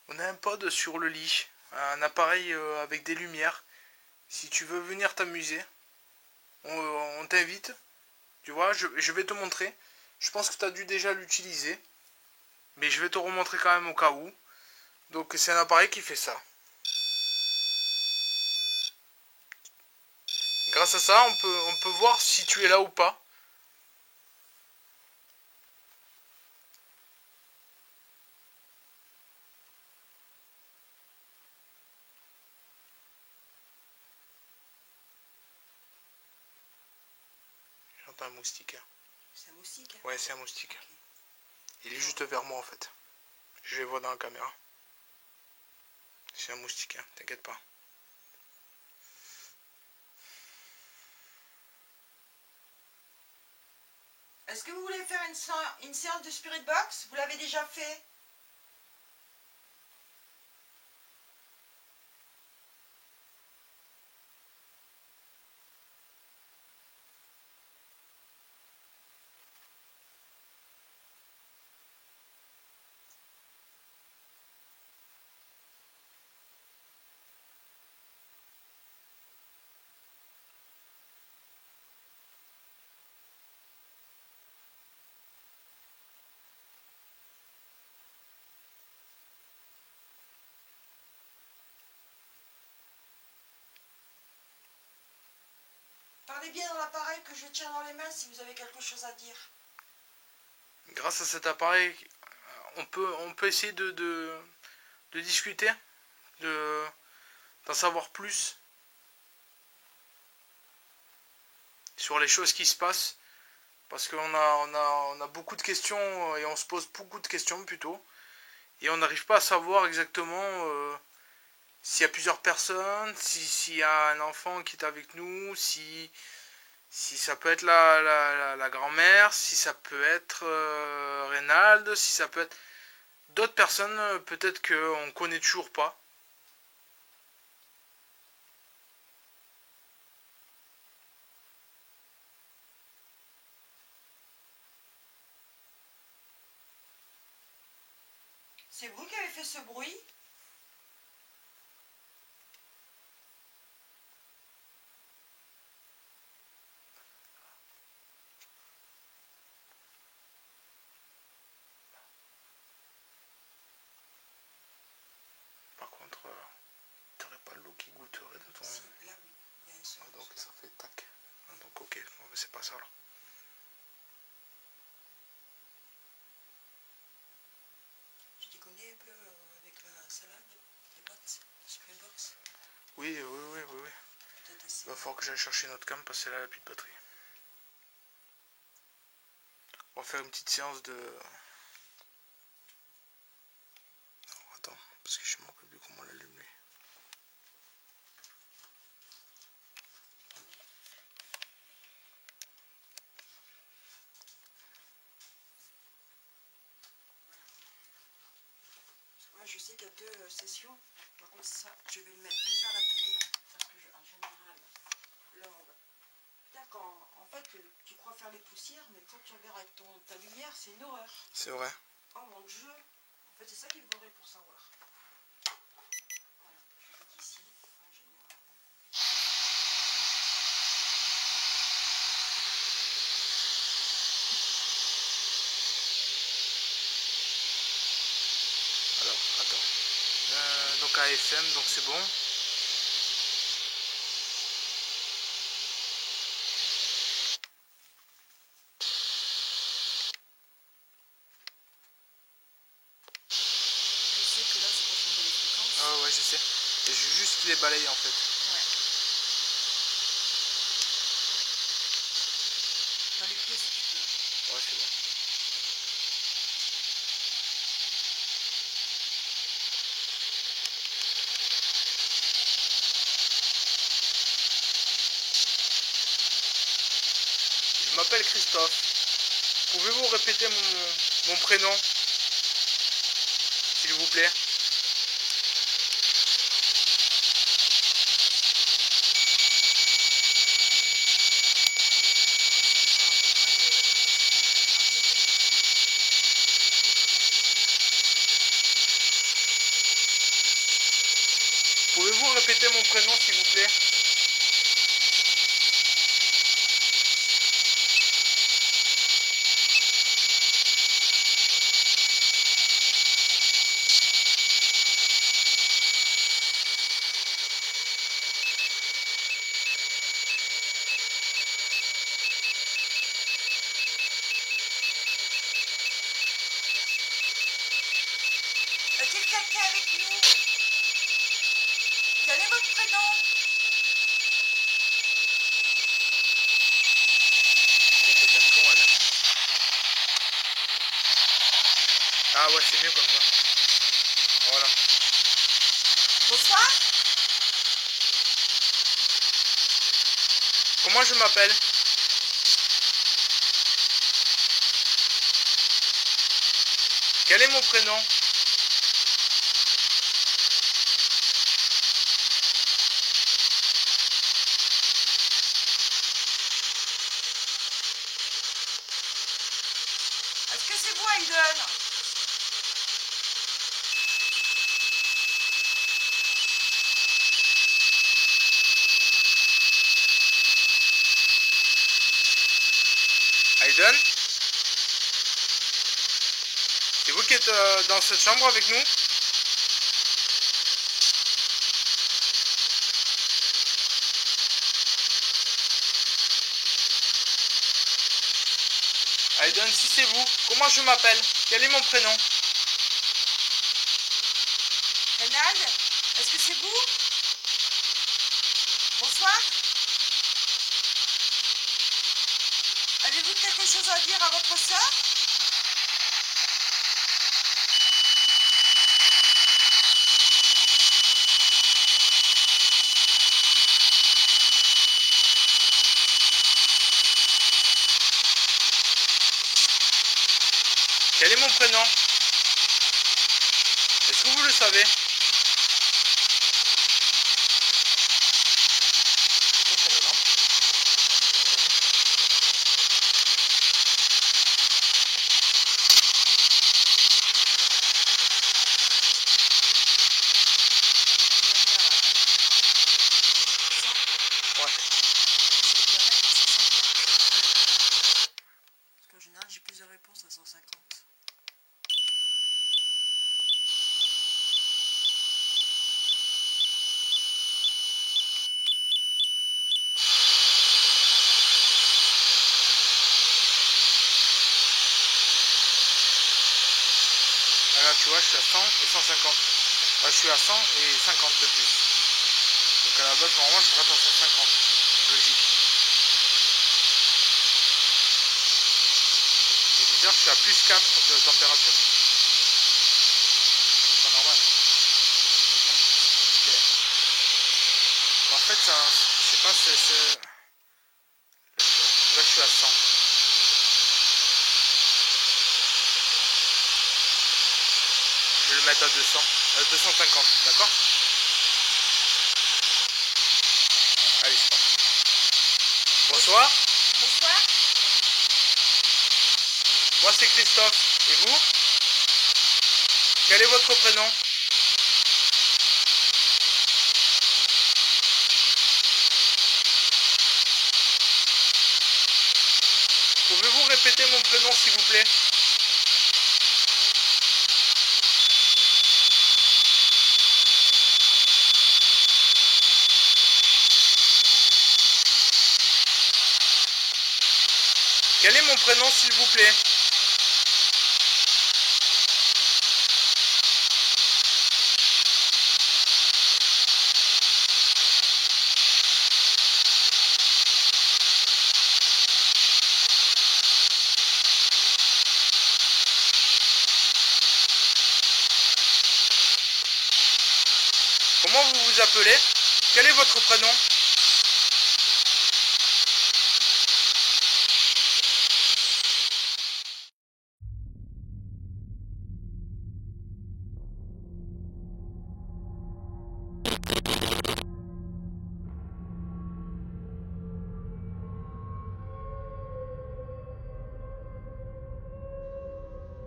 A: On a un pod sur le lit, un appareil avec des lumières. Si tu veux venir t'amuser, on t'invite. Tu vois, je vais te montrer. Je pense que tu as dû déjà l'utiliser. Mais je vais te remontrer quand même au cas où. Donc c'est un appareil qui fait ça. Grâce à ça, on peut voir si tu es là ou pas. J'entends un moustique.
B: C'est un moustique, hein?
A: Ouais, c'est un moustique. Okay. Il est juste vers moi en fait. Je le vois dans la caméra. C'est un moustique, hein, t'inquiète pas.
B: Est-ce que vous voulez faire une séance de Spirit Box? Vous l'avez déjà fait? Parlez bien dans l'appareil que je tiens dans les mains si vous avez quelque chose à dire.
A: Grâce à cet appareil, on peut essayer de discuter, d'en savoir plus sur les choses qui se passent. Parce qu'on a beaucoup de questions et on se pose beaucoup de questions plutôt. Et on n'arrive pas à savoir exactement s'il y a plusieurs personnes, s'il y a un enfant qui est avec nous, si ça peut être la grand-mère, si ça peut être Reynald, si ça peut être d'autres personnes peut-être qu'on ne connaît toujours pas.
B: C'est vous qui avez fait ce bruit?
A: Par contre, t'aurais pas l'eau qui goûterait de ton...
B: Si, là oui, il y a un son.
A: Donc ça fait tac. Donc ok, bon, c'est pas ça alors.
B: Tu t'y connais un peu avec la salade, les bottes, Spirit Box?
A: Oui. Il va falloir que j'aille chercher notre cam parce qu'elle a plus de batterie. On va faire une petite séance de... Non, attends, parce que je me rappelle plus comment l'allumer.
B: Moi je sais qu'il y a 2 sessions. Par contre ça, je vais le mettre plus vers la télé. Parce que en général, l'orbe... En fait, tu crois faire les poussières, mais quand tu regardes avec ta lumière, c'est une horreur.
A: C'est vrai.
B: Oh mon Dieu. En fait, c'est ça qu'il faudrait pour savoir. Voilà, je vais ici, en général.
A: Alors, attends. Donc AFM, donc c'est bon. Ouais, je sais. Et je veux juste les balayer en fait.
B: Ouais. Dans les pieds si tu veux.
A: Ouais, c'est bon. Je m'appelle Christophe. Pouvez-vous répéter mon prénom, s'il vous plaît? Pouvez-vous répéter mon prénom, s'il vous plaît?
B: prénom.
A: C'est un con, elle. Ah ouais, c'est mieux comme ça. Voilà.
B: Bonsoir.
A: Comment je m'appelle? Quel est mon prénom?
B: Est-ce que c'est vous, Aiden?
A: Aiden? C'est vous qui êtes dans cette chambre avec nous? Aiden, si c'est vous, comment je m'appelle? Quel est mon prénom?
B: Reynald, est-ce que c'est vous? Bonsoir. Avez-vous quelque chose à dire à votre sœur?
A: Quel est mon prénom? Est-ce que vous le savez?
B: Parce qu'en général, j'ai plusieurs réponses à 150.
A: Là, tu vois, je suis à 100 et 150. Là, je suis à 100 et 50 de plus. Donc à la base, normalement, je devrais être à 150. Logique. Et bizarre, je suis à plus 4 de température. C'est pas normal. Ok. En fait, ça, je sais pas, c'est... Là, je suis à 100. Je vais le mettre à 200. 250, d'accord? Allez, c'est parti. Bonsoir.
B: Bonsoir.
A: Moi, c'est Christophe. Et vous? Quel est votre prénom? Pouvez-vous répéter mon prénom, s'il vous plaît? Quel est mon prénom, s'il vous plaît? Comment vous vous appelez? Quel est votre prénom?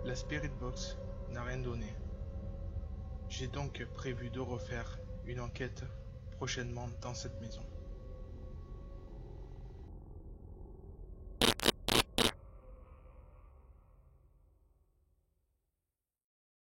A: La Spirit Box n'a rien donné. J'ai donc prévu de refaire une enquête prochainement dans cette maison.